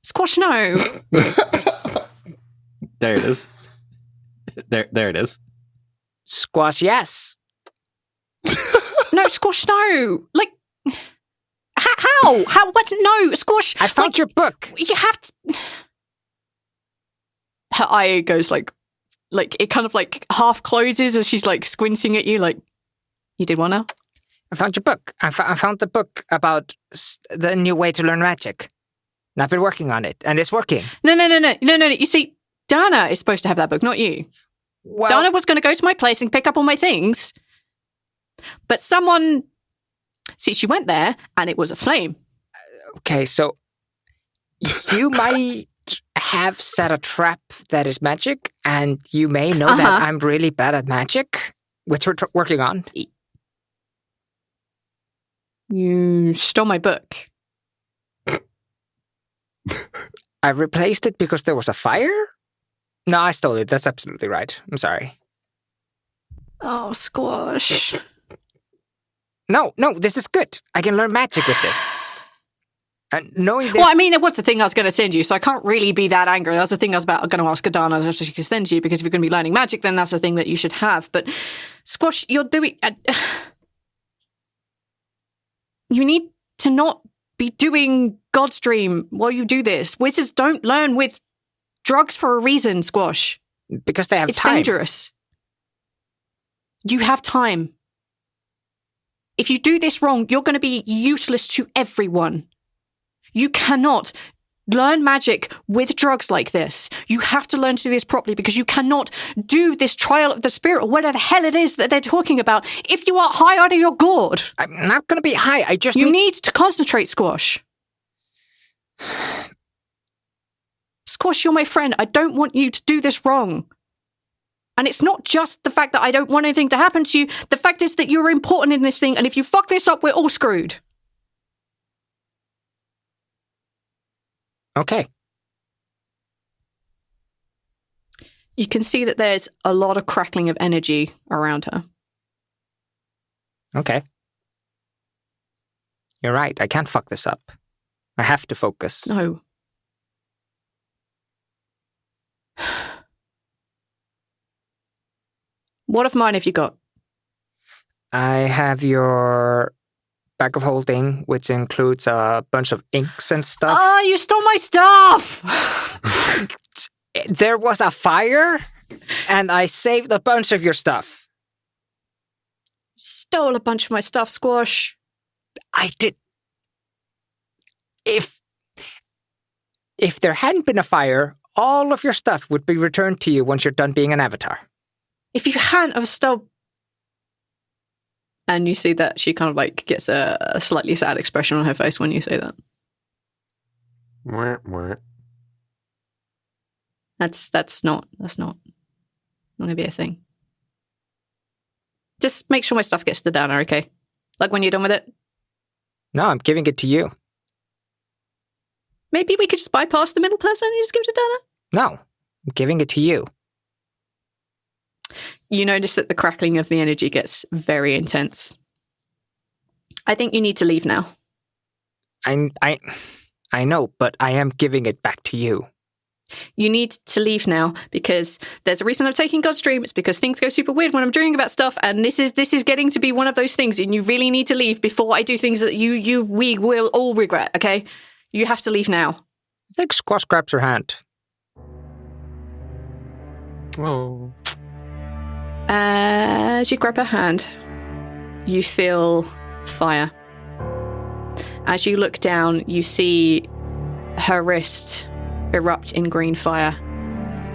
Squash, no. There it is. There it is. Squash, yes. No, Squash, no. Like, how? What? No, Squash. I found your book. You have to... Her eye goes like it kind of like half closes as she's like squinting at you like, you did what now? I found your book. I found the book about the new way to learn magic. And I've been working on it, and it's working. No. You see, Dana is supposed to have that book, not you. Well, Dana was going to go to my place and pick up all my things, but someone... See, she went there, and it was a flame. Okay, so you might have set a trap that is magic, and you may know that I'm really bad at magic, which we're working on. You stole my book. I replaced it because there was a fire? No, I stole it. That's absolutely right. I'm sorry. Oh, Squash. No, this is good. I can learn magic with this. And knowing this... Well, I mean, it was the thing I was going to send you, so I can't really be that angry. That's the thing I was going to ask Adana if she could send you, because if you're going to be learning magic, then that's the thing that you should have. But, Squash, you're doing... you need to not be doing God's dream while you do this. Wizards don't learn with drugs for a reason, Squash. Because they have it's time. It's dangerous. You have time. If you do this wrong, you're going to be useless to everyone. You cannot learn magic with drugs like this. You have to learn to do this properly because you cannot do this trial of the spirit or whatever the hell it is that they're talking about if you are high out of your gourd. I'm not going to be high. I just You need to concentrate, Squash. Squash, you're my friend. I don't want you to do this wrong. And it's not just the fact that I don't want anything to happen to you. The fact is that you're important in this thing, and if you fuck this up, we're all screwed. Okay. You can see that there's a lot of crackling of energy around her. Okay. You're right. I can't fuck this up. I have to focus. No. What of mine have you got? I have your bag of holding, which includes a bunch of inks and stuff. Oh, you stole my stuff! There was a fire, and I saved a bunch of your stuff. Stole a bunch of my stuff, Squash. I did. If there hadn't been a fire, all of your stuff would be returned to you once you're done being an avatar. If you hadn't have stole... And you see that she kind of like gets a slightly sad expression on her face when you say that. That's not going to be a thing. Just make sure my stuff gets to Dana, okay? Like when you're done with it. No, I'm giving it to you. Maybe we could just bypass the middle person and just give it to Dana? No, I'm giving it to you. You notice that the crackling of the energy gets very intense. I think you need to leave now. I know, but I am giving it back to you. You need to leave now because there's a reason I'm taking God's Dream. It's because things go super weird when I'm dreaming about stuff, and this is getting to be one of those things, and you really need to leave before I do things that we will all regret, okay? You have to leave now. I think Squash grabs her hand. Oh. As you grab her hand, you feel fire. As you look down, you see her wrist erupt in green fire,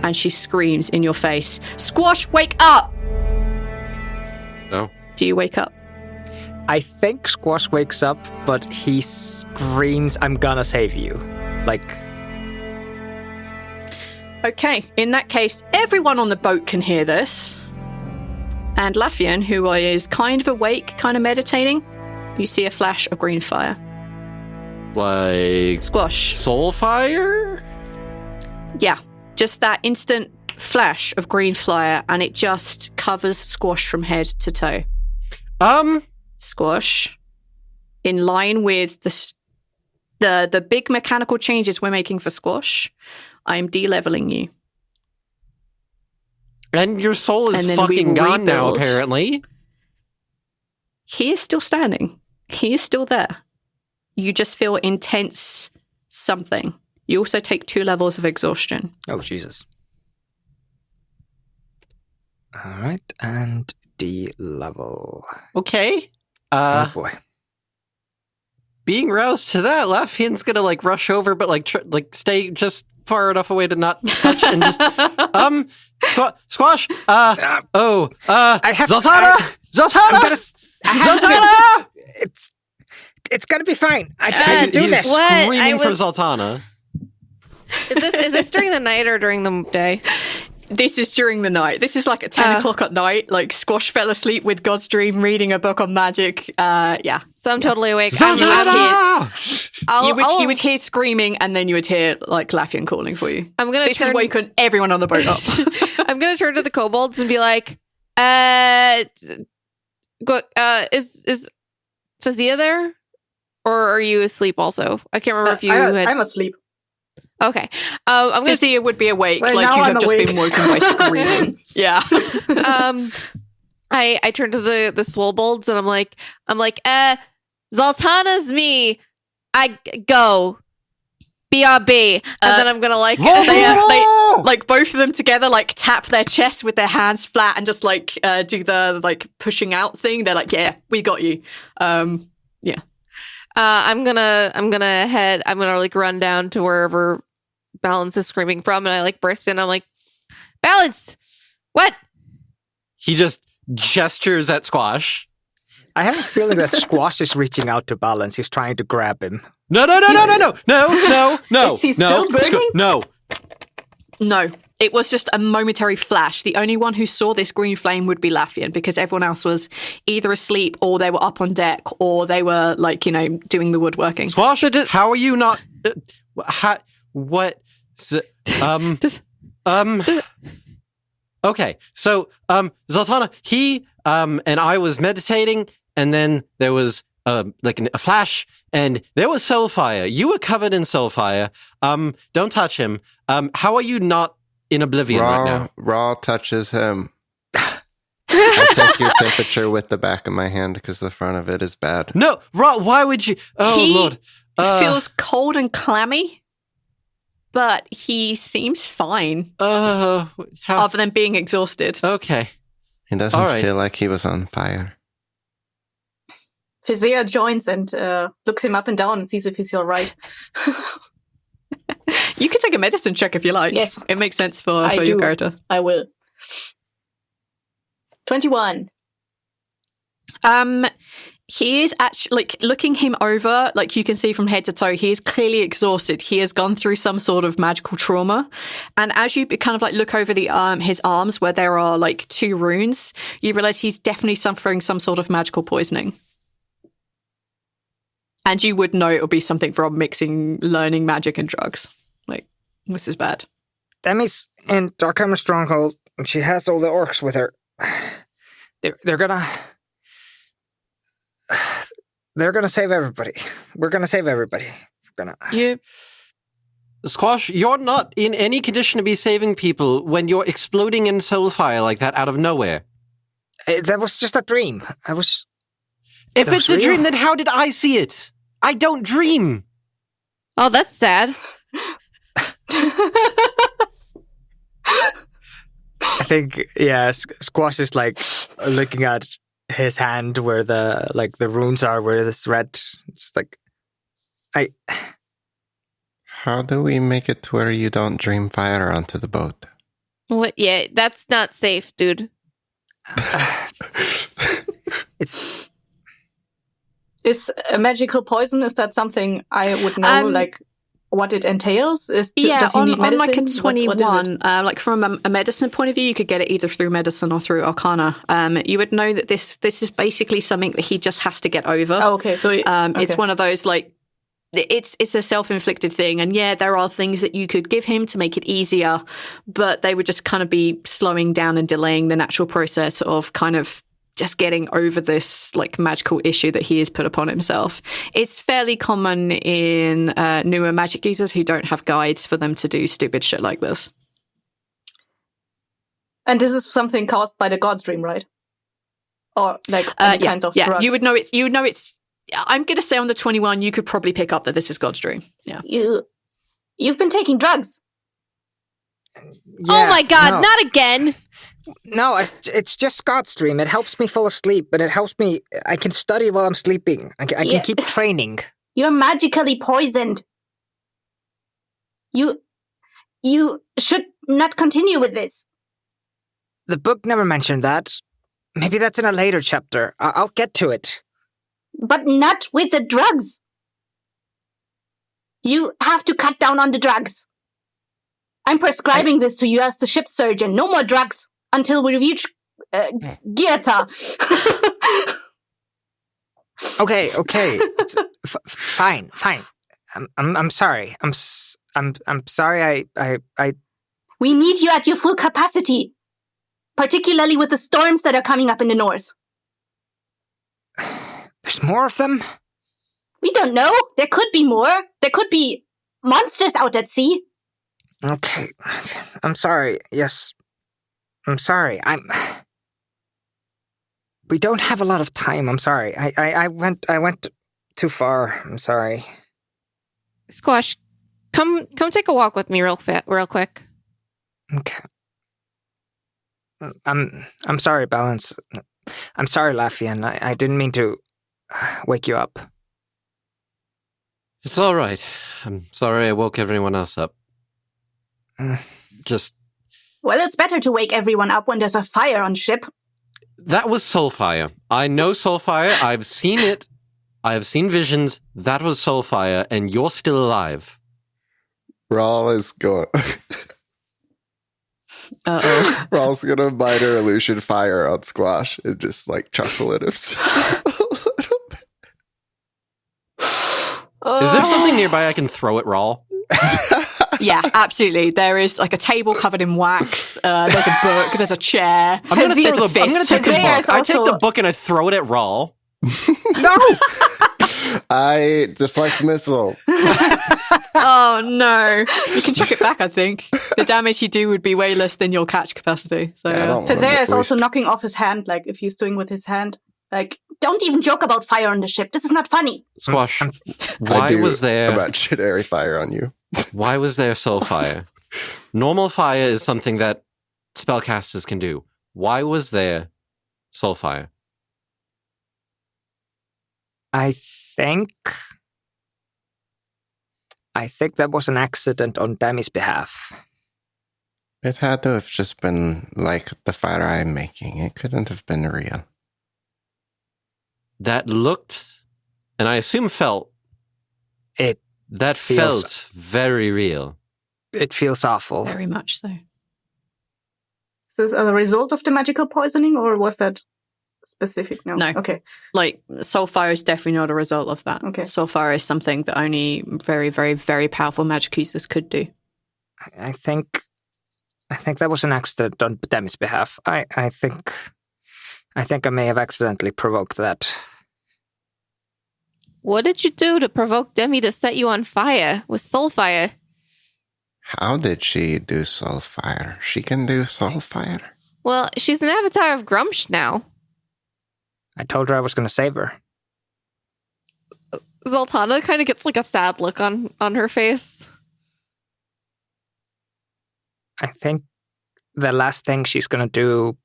and she screams in your face, "Squash, wake up!" Oh. Do you wake up? I think Squash wakes up, but he screams, "I'm gonna save you." Like... Okay, in that case, everyone on the boat can hear this. And Laffian, who is kind of awake, kind of meditating, you see a flash of green fire. Like... Squash. Soul fire? Yeah, just that instant flash of green fire, and it just covers Squash from head to toe. Squash, in line with the big mechanical changes we're making for Squash, I'm de-leveling you. And your soul is fucking gone now, apparently. He is still standing. He is still there. You just feel intense something. You also take 2 levels of exhaustion. Oh, Jesus. All right, and D-level. Okay. Oh, boy. Being roused to that, Laffian's gonna, like, rush over, but, like, stay just far enough away to not touch and just, Squash, Zaltanna! Zaltanna! It's gonna be fine. I can do this. He's screaming for Zaltanna. Is this during the night or during the day? This is during the night. This is like at 10 o'clock at night. Like Squash fell asleep with God's Dream, reading a book on magic. Yeah. So I'm totally awake. You would hear screaming, and then you would hear like Laffian calling for you. This has woken everyone on the boat up. I'm gonna turn to the kobolds and be like, is Fezea there? Or are you asleep also? I can't remember if you I'm asleep. Okay. I'm gonna Fezea would be awake, well, like you have I'm just awake. been woken by screaming. Yeah. I turn to the swobolds and I'm like, Zaltanna's me. I go. BRB. And then I'm going to like... They like both of them together, like tap their chest with their hands flat and just like do the like pushing out thing. They're like, yeah, we got you. Yeah. I'm gonna like run down to wherever Balance is screaming from, and I like burst in. I'm like, Balance, what? He just gestures at Squash. I have a feeling that Squash is reaching out to Balance. He's trying to grab him. No. Is he still burning? No. No, it was just a momentary flash. The only one who saw this green flame would be Laffian, because everyone else was either asleep or they were up on deck or they were like, doing the woodworking. Squash, how are you not? What? Okay, so Zaltanna, he and I was meditating, and then there was like a flash, and there was soulfire. You were covered in soulfire. Don't touch him. How are you not in oblivion right now? Rhal touches him. I take your temperature with the back of my hand because the front of it is bad. No, Rhal, why would you? Oh, Lord. Feels cold and clammy, but he seems fine. Other than being exhausted. Okay. He doesn't feel like he was on fire. Fezea joins and looks him up and down and sees if he's all right. You can take a medicine check if you like. Yes. It makes sense for your character. I will. 21. He is actually, like, looking him over, like, you can see from head to toe, he is clearly exhausted. He has gone through some sort of magical trauma. And as you kind of, like, look over his arms where there are, like, 2 runes, you realize he's definitely suffering some sort of magical poisoning. And you would know it would be something from learning magic and drugs. Like, this is bad. Demi's in Darkhammer Stronghold, and she has all the orcs with her. They're gonna save everybody. We're gonna save everybody. Squash, you're not in any condition to be saving people when you're exploding in soulfire like that out of nowhere. That was just a dream. If it's a dream, then how did I see it? I don't dream. Oh, that's sad. I think, Squash is like looking at his hand where the runes are, where this red, just like, How do we make it to where you don't dream fire onto the boat? What? Yeah, that's not safe, dude. Is a magical poison, is that something I would know, like what it entails? Does he need medicine? On like a 21, like from a medicine point of view, you could get it either through medicine or through Arcana. You would know that this is basically something that he just has to get over. Oh, okay. So it's one of those, like, it's a self-inflicted thing, and there are things that you could give him to make it easier, but they would just kind of be slowing down and delaying the natural process of kind of just getting over this like magical issue that he has put upon himself. It's fairly common in newer magic users who don't have guides for them to do stupid shit like this. And this is something caused by the God's Dream, right? Or like kinds of drug. You would know it's. I'm going to say on the 21, you could probably pick up that this is God's Dream. Yeah. You've been taking drugs. Oh my God, not again. No, it's just God's Dream. It helps me fall asleep, but it helps me. I can study while I'm sleeping. I can keep training. You're magically poisoned. You should not continue with this. The book never mentioned that. Maybe that's in a later chapter. I'll get to it. But not with the drugs. You have to cut down on the drugs. I'm prescribing this to you as the ship surgeon. No more drugs until we reach Giata. Okay. Fine. I'm sorry. I'm sorry. I. We need you at your full capacity, particularly with the storms that are coming up in the north. There's more of them? We don't know. There could be more. There could be monsters out at sea. Okay. I'm sorry. Yes. I'm sorry. We don't have a lot of time. I'm sorry. I went too far. I'm sorry. Squash, Come take a walk with me real quick. Okay. I'm sorry, Balance. I'm sorry, Laffian. I didn't mean to wake you up. It's all right. I'm sorry I woke everyone else up. Just... Well, it's better to wake everyone up when there's a fire on ship. That was Soulfire. I know Soulfire. I've seen it. I have seen visions. That was Soulfire, and you're still alive. Rhal is going... Uh-oh. Rhal's gonna minor illusion fire on Squash and just, like, chuckle at himself a little bit. Is there something nearby I can throw at Rhal? Yeah, absolutely. There is like a table covered in wax. There's a book. There's a chair. I'm going to take the book. I take the book and I throw it at Rhal. No! I deflect missile. Oh, no. You can chuck it back, I think. The damage you do would be way less than your catch capacity. So Fezea is also knocking off his hand, like, if he's doing with his hand. Like, don't even joke about fire on the ship. This is not funny. Squash, why was there... imaginary fire on you. Why was there soul fire? Normal fire is something that spellcasters can do. Why was there soul fire? I think that was an accident on Dammaz's behalf. It had to have just been like the fire I'm making. It couldn't have been real. That looked, and I assume felt, felt very real. It feels awful. Very much so. Is this a result of the magical poisoning, or was that specific? No. Okay. Like, soulfire is definitely not a result of that. Okay. Soulfire is something that only very, very, very powerful magic users could do. I think that was an accident on Dammaz's behalf. I think I may have accidentally provoked that. What did you do to provoke Demi to set you on fire with soul fire? How did she do soul fire? She can do soul fire? Well, she's an avatar of Grumsh now. I told her I was going to save her. Zaltanna kind of gets like a sad look on her face. I think the last thing she's going to do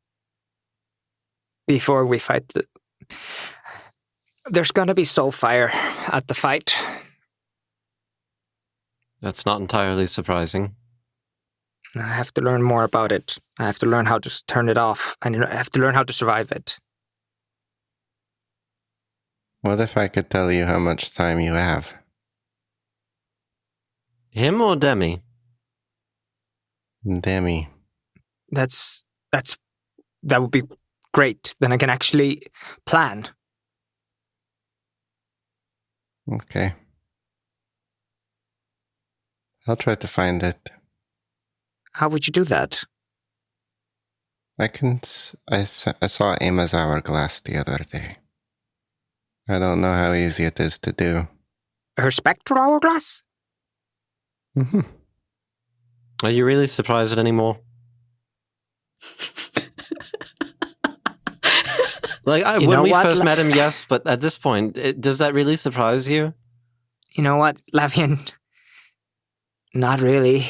before we fight there's going to be soul fire at the fight. That's not entirely surprising. I have to learn more about it. I have to learn how to turn it off. And I have to learn how to survive it. What if I could tell you how much time you have? Him or Demi? Demi. That would be great. Then I can actually plan. Okay. I'll try to find it. How would you do that? I saw Emma's hourglass the other day. I don't know how easy it is to do. Her spectral hourglass? Mm-hmm. Are you really surprised anymore? Like, when we first met him, yes, but at this point, does that really surprise you? You know what, Lavian? Not really.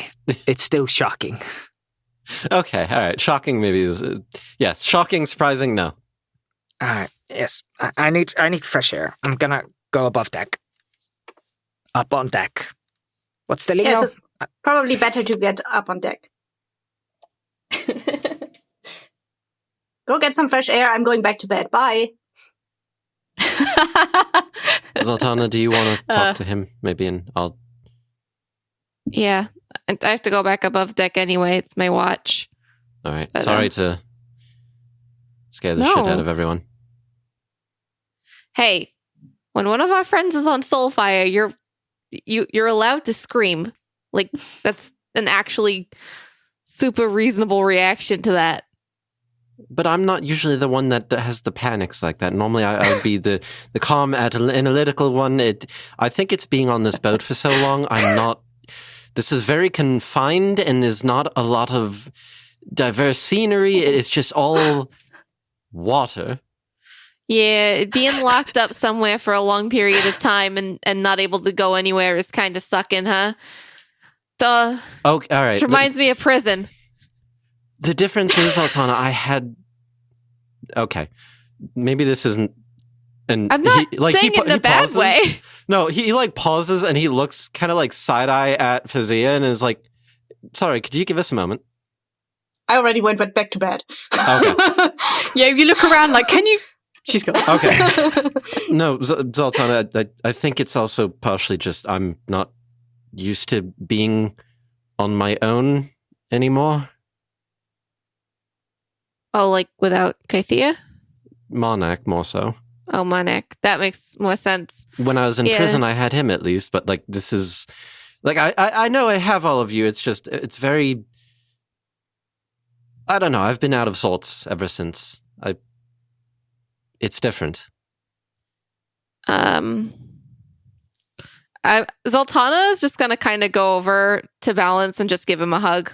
It's still shocking. Okay, all right. Shocking maybe is... yes, shocking, surprising, no. All right, yes. I need fresh air. I'm gonna go above deck. Up on deck. What's the lingo? Yes, it's probably better to get up on deck. Go get some fresh air. I'm going back to bed. Bye. Zaltanna, do you want to talk to him? Maybe, and I'll... Yeah, I have to go back above deck anyway. It's my watch. All right. But, sorry to scare the shit out of everyone. Hey, when one of our friends is on Soulfire, you're allowed to scream. Like, that's an actually super reasonable reaction to that. But I'm not usually the one that has the panics like that. Normally, I would be the calm, analytical one. I think it's being on this boat for so long. I'm not... This is very confined and there's not a lot of diverse scenery. It's just all water. Yeah, being locked up somewhere for a long period of time and not able to go anywhere is kind of sucking, huh? Okay, all right. Which reminds me of prison. The difference is, Zaltanna, okay, maybe this isn't... And I'm not saying it in a bad pauses. way. No, he pauses and he looks kind of like side-eye at Fezea and is like, sorry, could you give us a moment? I already went back to bed. Okay. Yeah, you look around like, can you... She's gone. Okay. No, Zaltanna, I think it's also partially just I'm not used to being on my own anymore. Oh, like without Kythea? Monarch, more so. Oh, Monarch. That makes more sense. When I was in prison, I had him at least, but like this is... Like, I know I have all of you. It's just, it's very... I don't know. I've been out of sorts ever since. It's different. Zaltanna is just going to kind of go over to Balance and just give him a hug.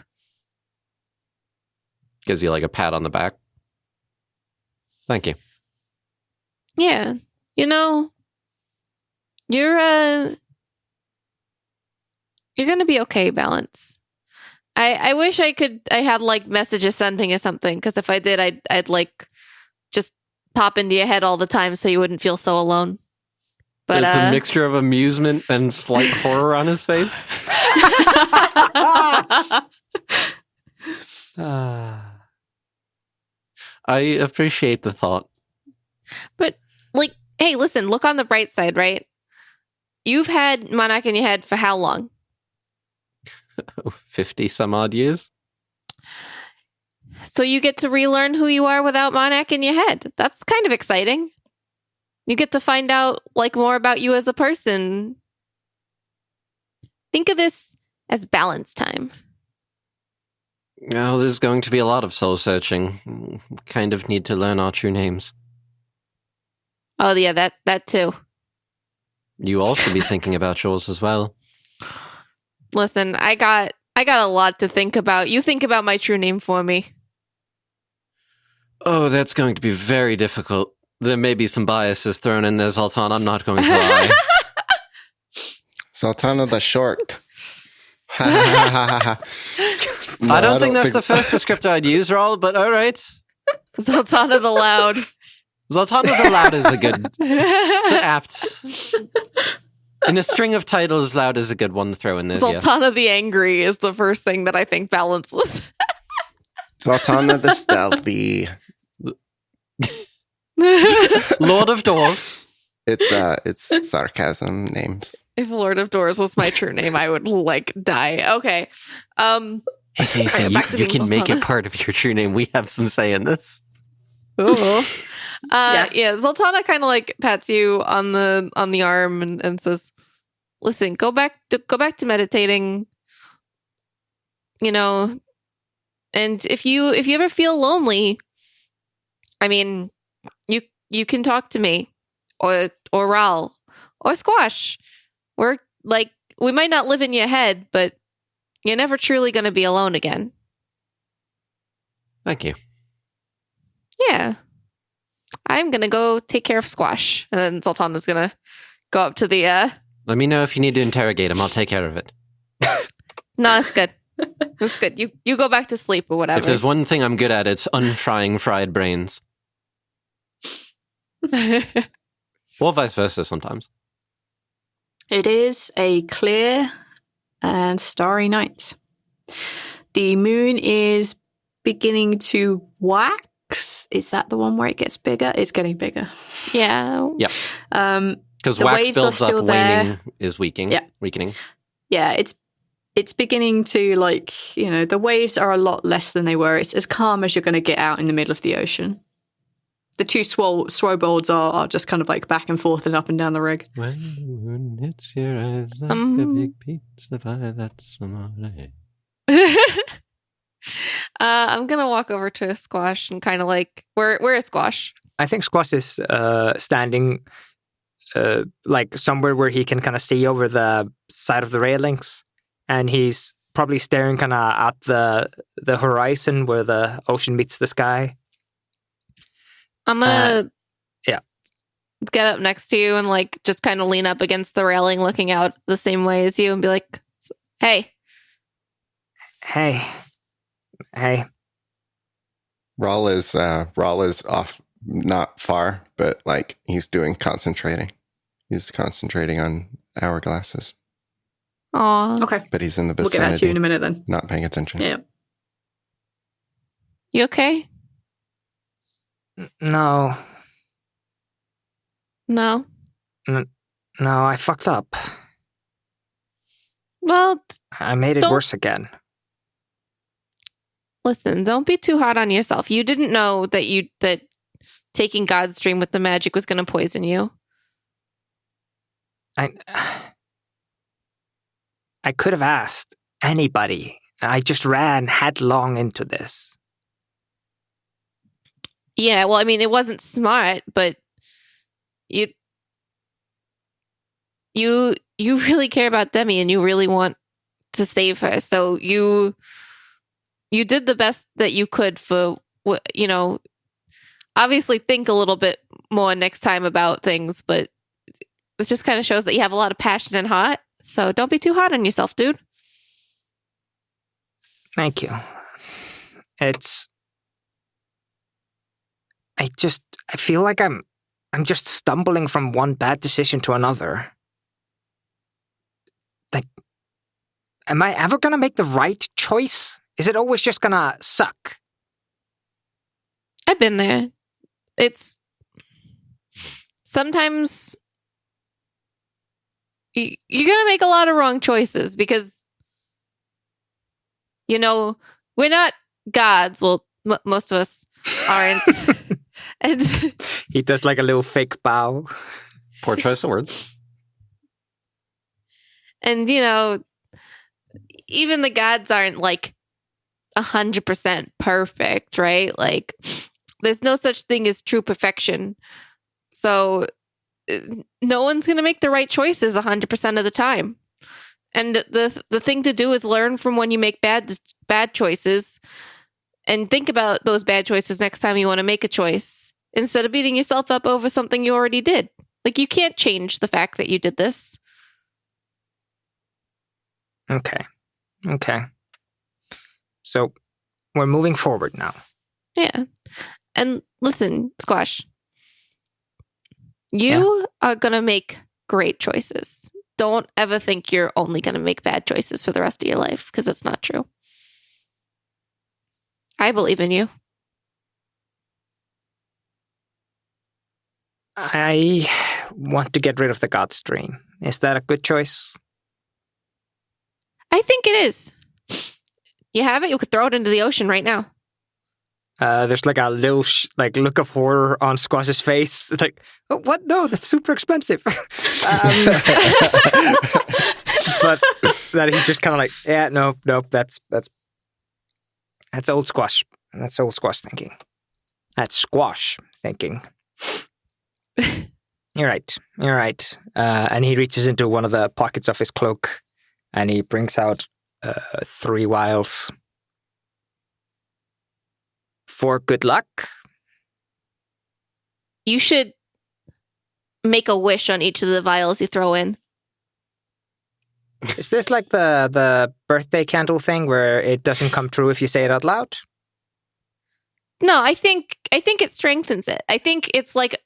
Gives you like a pat on the back. Thank you. Yeah. You know, you're going to be okay, Balance. I wish I had like messages sending or something, because if I did, I'd like just pop into your head all the time so you wouldn't feel so alone. But there's a mixture of amusement and slight horror on his face. I appreciate the thought. But like, hey, listen, look on the bright side, right? You've had Monarch in your head for how long? 50 some odd years. So you get to relearn who you are without Monarch in your head. That's kind of exciting. You get to find out like more about you as a person. Think of this as balance time. Well, there's going to be a lot of soul searching. Kind of need to learn our true names. Oh yeah, that too. You all should be thinking about yours as well. Listen, I got a lot to think about. You think about my true name for me. Oh, that's going to be very difficult. There may be some biases thrown in there, Zaltanna. I'm not going to lie. Zaltanna the short. No, I don't think that's the first descriptor I'd use, Rhal, but all right. Zaltanna the loud. Zaltanna the loud is a good... It's an apt... In a string of titles, loud is a good one to throw in there. Zaltanna the angry is the first thing that I think balance with. Zaltanna the stealthy. Lord of Doors. It's sarcasm names. If Lord of Doors was my true name, I would like die. Okay. Hey, so you can make it part of your true name. We have some say in this. Ooh. Yeah, Zaltanna kind of like pats you on the arm and says, "Listen, go back to meditating. You know, and if you ever feel lonely, I mean, you can talk to me or Rhal or Squash. We might not live in your head, but you're never truly going to be alone again." Thank you. Yeah. I'm going to go take care of Squash. And then Zaltanna's going to go up to the... Let me know if you need to interrogate him. I'll take care of it. No, it's good. It's good. You go back to sleep or whatever. If there's one thing I'm good at, it's unfrying fried brains. Or vice versa sometimes. It is a clear and starry night. The moon is beginning to wax. Is that the one where it gets bigger? It's getting bigger. Yeah. Yeah. Because wax builds up, waning is weakening. Yeah, it's beginning to the waves are a lot less than they were. It's as calm as you're going to get out in the middle of the ocean. The two swowboards are just kind of like back and forth and up and down the rig. When the moon hits your eyes like a big pizza pie, that's amore. I'm gonna walk over to Squash and kind of like, where is Squash? I think Squash is standing somewhere where he can kind of see over the side of the railings, and he's probably staring kind of at the horizon where the ocean meets the sky. I'm gonna get up next to you and like just kind of lean up against the railing, looking out the same way as you, and be like, "Hey, Hey. Rhal is off, not far, but like he's concentrating. He's concentrating on hourglasses. Aw. Okay. But he's in the We'll vicinity. get back to you in a minute then. Not paying attention. Yeah. You okay? No. No. No, I fucked up. Well, I made it worse again. listen, don't be too hard on yourself. You didn't know that taking God's dream with the magic was going to poison you. I could have asked anybody. I just ran headlong into this. Yeah, well, I mean, it wasn't smart, but you really care about Demi and you really want to save her. So you did the best that you could for, obviously think a little bit more next time about things, but it just kind of shows that you have a lot of passion and heart. So don't be too hard on yourself, dude. Thank you. I feel like I'm just stumbling from one bad decision to another. Like, am I ever gonna make the right choice? Is it always just gonna suck? I've been there. It's sometimes you're gonna make a lot of wrong choices because, we're not gods. Well, most of us aren't. And he does like a little fake bow. Poor choice of words. And, even the gods aren't like 100% perfect, right? Like, there's no such thing as true perfection. So no one's going to make the right choices 100% of the time. And the thing to do is learn from when you make bad choices and think about those bad choices next time you want to make a choice instead of beating yourself up over something you already did. Like, you can't change the fact that you did this. Okay. So we're moving forward now. Yeah. And listen, Squash, you are going to make great choices. Don't ever think you're only going to make bad choices for the rest of your life, because that's not true. I believe in you. I want to get rid of the God's Dream. Is that a good choice? I think it is. You have it? You could throw it into the ocean right now. There's like a little look of horror on Squash's face. It's like, oh, what? No, that's super expensive. But that he just kind of like, yeah, nope. That's old Squash. That's old Squash thinking. That's Squash thinking. You're right. And he reaches into one of the pockets of his cloak, and he brings out 3 vials. For good luck. You should make a wish on each of the vials you throw in. Is this like the birthday candle thing where it doesn't come true if you say it out loud? No, I think it strengthens it. I think it's like,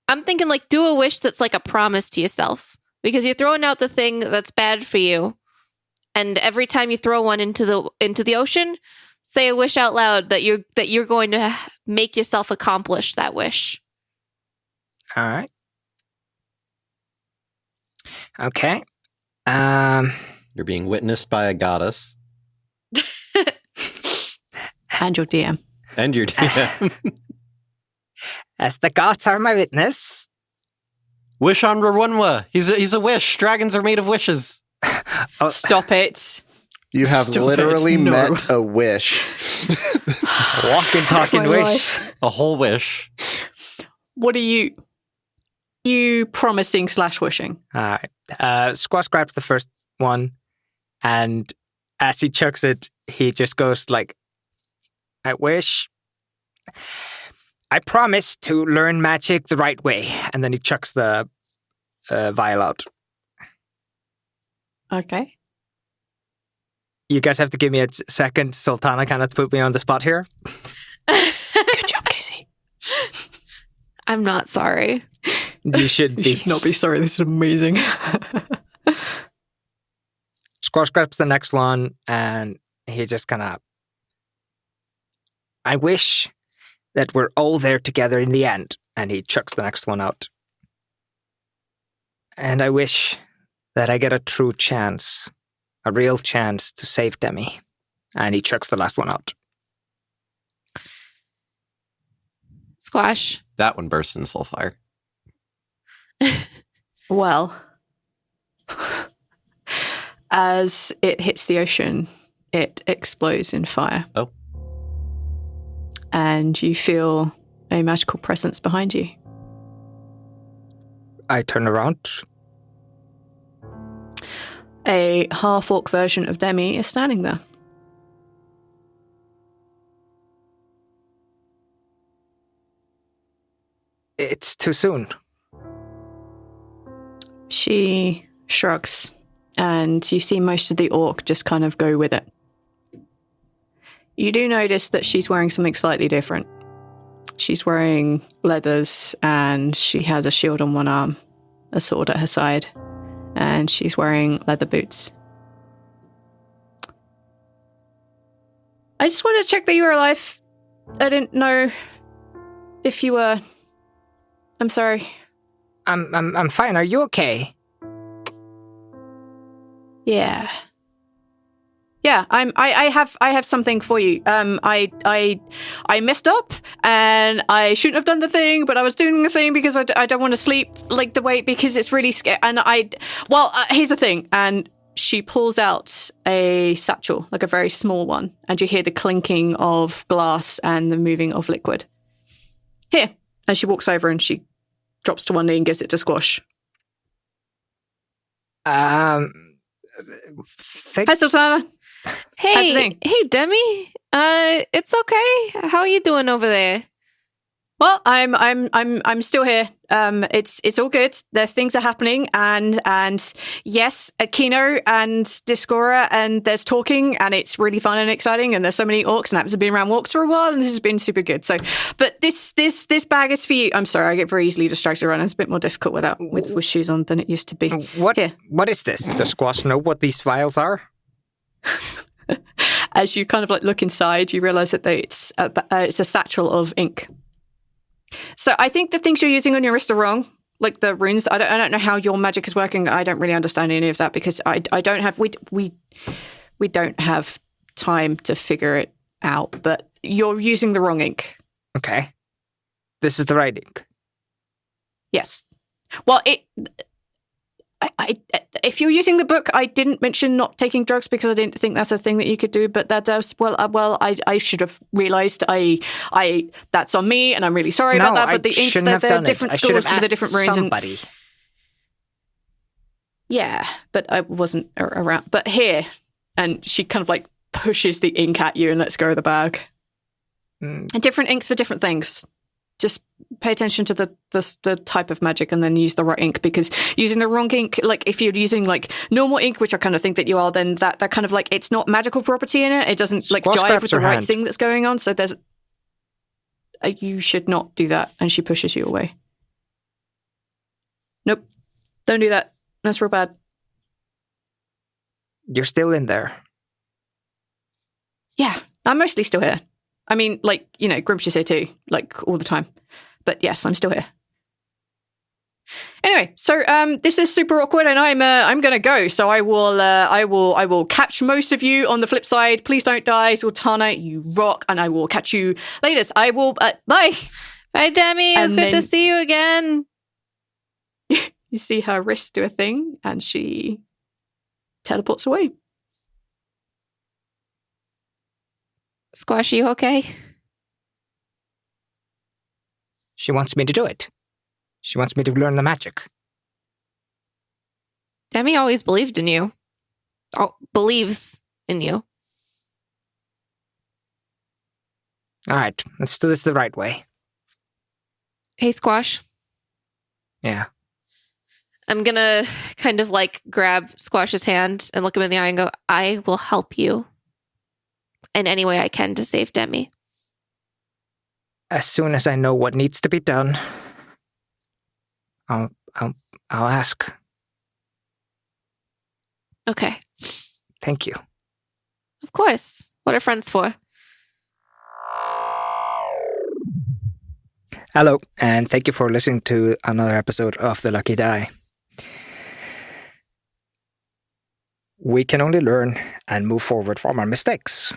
I'm thinking like, do a wish that's like a promise to yourself, because you're throwing out the thing that's bad for you, and every time you throw one into the ocean, say a wish out loud that you're going to make yourself accomplish that wish. All right. Okay. You're being witnessed by a goddess. And your DM. And your DM. As the gods are my witness. Wish on Rwunwa. He's a wish. Dragons are made of wishes. Oh, stop it. You have literally met a wish. Walking, talking wish. Life. A whole wish. What are you promising / wishing? All right. Squash grabs the first one, and as he chucks it, he just goes like, I promise to learn magic the right way. And then he chucks the vial out. Okay. You guys have to give me a second. Zaltanna kind of put me on the spot here. Good job, Kessi. I'm not sorry. You should be. You should not be sorry. This is amazing. Squash grabs the next one, and he just kind of... I wish that we're all there together in the end. And he chucks the next one out. And I wish that I get a true chance, a real chance to save Demi. And he chucks the last one out. Squash. That one bursts into soulfire. Well, as it hits the ocean, it explodes in fire. Oh. And you feel a magical presence behind you. I turn around. A half-orc version of Demi is standing there. It's too soon. She shrugs, and you see most of the orc just kind of go with it. You do notice that she's wearing something slightly different. She's wearing leathers, and she has a shield on one arm, a sword at her side, and she's wearing leather boots. I just wanted to check that you were alive. I didn't know if you were. I'm sorry. I'm fine. Are you okay? Yeah. Yeah, I have something for you. I messed up, and I shouldn't have done the thing, but I was doing the thing because I don't want to sleep like the way, because it's really scary. And here's the thing. And she pulls out a satchel, like a very small one, and you hear the clinking of glass and the moving of liquid. Here. And she walks over and she drops to one knee and gives it to Squash. Hi, Zaltanna. Hey, Demi. It's okay. How are you doing over there? Well, I'm still here. It's all good. Things are happening, and yes, Kino and Discora, and there's talking, and it's really fun and exciting, and there's so many orcs, and I've been around walks for a while, and this has been super good. So, but this bag is for you. I'm sorry, I get very easily distracted around. It's a bit more difficult with shoes on than it used to be. What is this? Does Squash know what these vials are? As you kind of like look inside, you realize that it's a satchel of ink. So I think the things you're using on your wrist are wrong, like the runes. I don't know how your magic is working. I don't really understand any of that because I don't have we don't have time to figure it out. But you're using the wrong ink. Okay, this is the right ink. Yes. Well, if you're using the book, I didn't mention not taking drugs because I didn't think that's a thing that you could do. But that does I should have realised. That's on me, and I'm really sorry about that. But the inks, they're different schools for the different runes. Somebody. Yeah, but I wasn't around. But here, and she kind of like pushes the ink at you and lets go of the bag. And different inks for different things. Just pay attention to the type of magic and then use the right ink, because using the wrong ink, like if you're using like normal ink, which I kind of think that you are, then that kind of like, it's not magical property in it. It doesn't like jive with the right thing that's going on. So there's, you should not do that. And she pushes you away. Nope. Don't do that. That's real bad. You're still in there. Yeah, I'm mostly still here. I mean, like, you know, Grimsh's here too, like all the time. But yes, I'm still here. Anyway, so this is super awkward, and I'm gonna go. So I will catch most of you on the flip side. Please don't die, Zaltanna. You rock, and I will catch you later. I will. Bye. Bye, Demi. It's good to see you again. You see her wrist do a thing, and she teleports away. Squash, you okay? She wants me to do it. She wants me to learn the magic. Demi always believed in you. Believes in you. All right, let's do this the right way. Hey, Squash. Yeah. I'm gonna kind of like grab Squash's hand and look him in the eye and go, I will help you in any way I can to save Demi. As soon as I know what needs to be done, I'll ask. Okay. Thank you. Of course. What are friends for? Hello, and thank you for listening to another episode of The Lucky Die. We can only learn and move forward from our mistakes.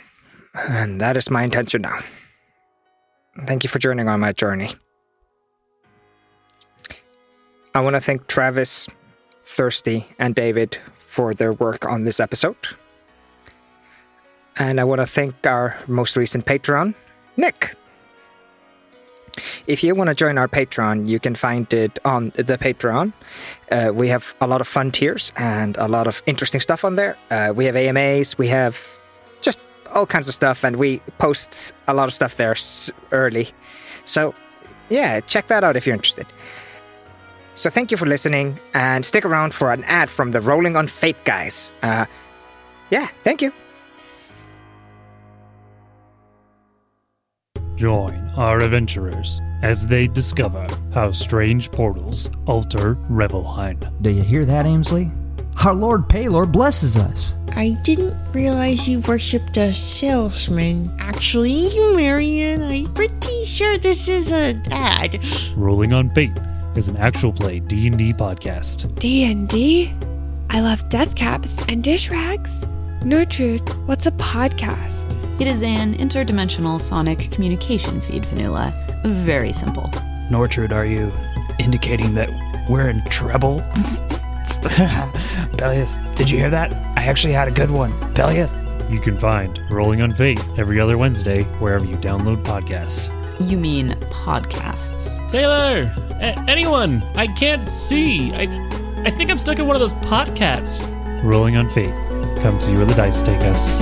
And that is my intention now. Thank you for joining on my journey. I want to thank Travis, Thirsty, and David for their work on this episode. And I want to thank our most recent patron, Nick. If you want to join our Patreon, you can find it on the Patreon. We have a lot of fun tiers and a lot of interesting stuff on there. We have AMAs, we have just all kinds of stuff, and we post a lot of stuff there early. So, yeah, check that out if you're interested. So thank you for listening, and stick around for an ad from the Rolling on Fate guys. Yeah, thank you. Join our adventurers as they discover how strange portals alter Revelheim. Do you hear that, Amesley? Our Lord Paylor blesses us. I didn't realize you worshipped a salesman. Actually, Marion, I'm pretty sure this is an ad. Rolling on Fate is an actual play D&D podcast. D&D? I love death caps and dish rags. Nurtured, what's a podcast? It is an interdimensional sonic communication feed, Vanilla. Very simple. Nortrude, are you indicating that we're in trouble? Bellius, did you hear that? I actually had a good one. Bellius? You can find Rolling on Fate every other Wednesday wherever you download podcasts. You mean podcasts. Taylor! Anyone! I can't see. I think I'm stuck in one of those podcasts. Rolling on Fate. Come see where the dice take us.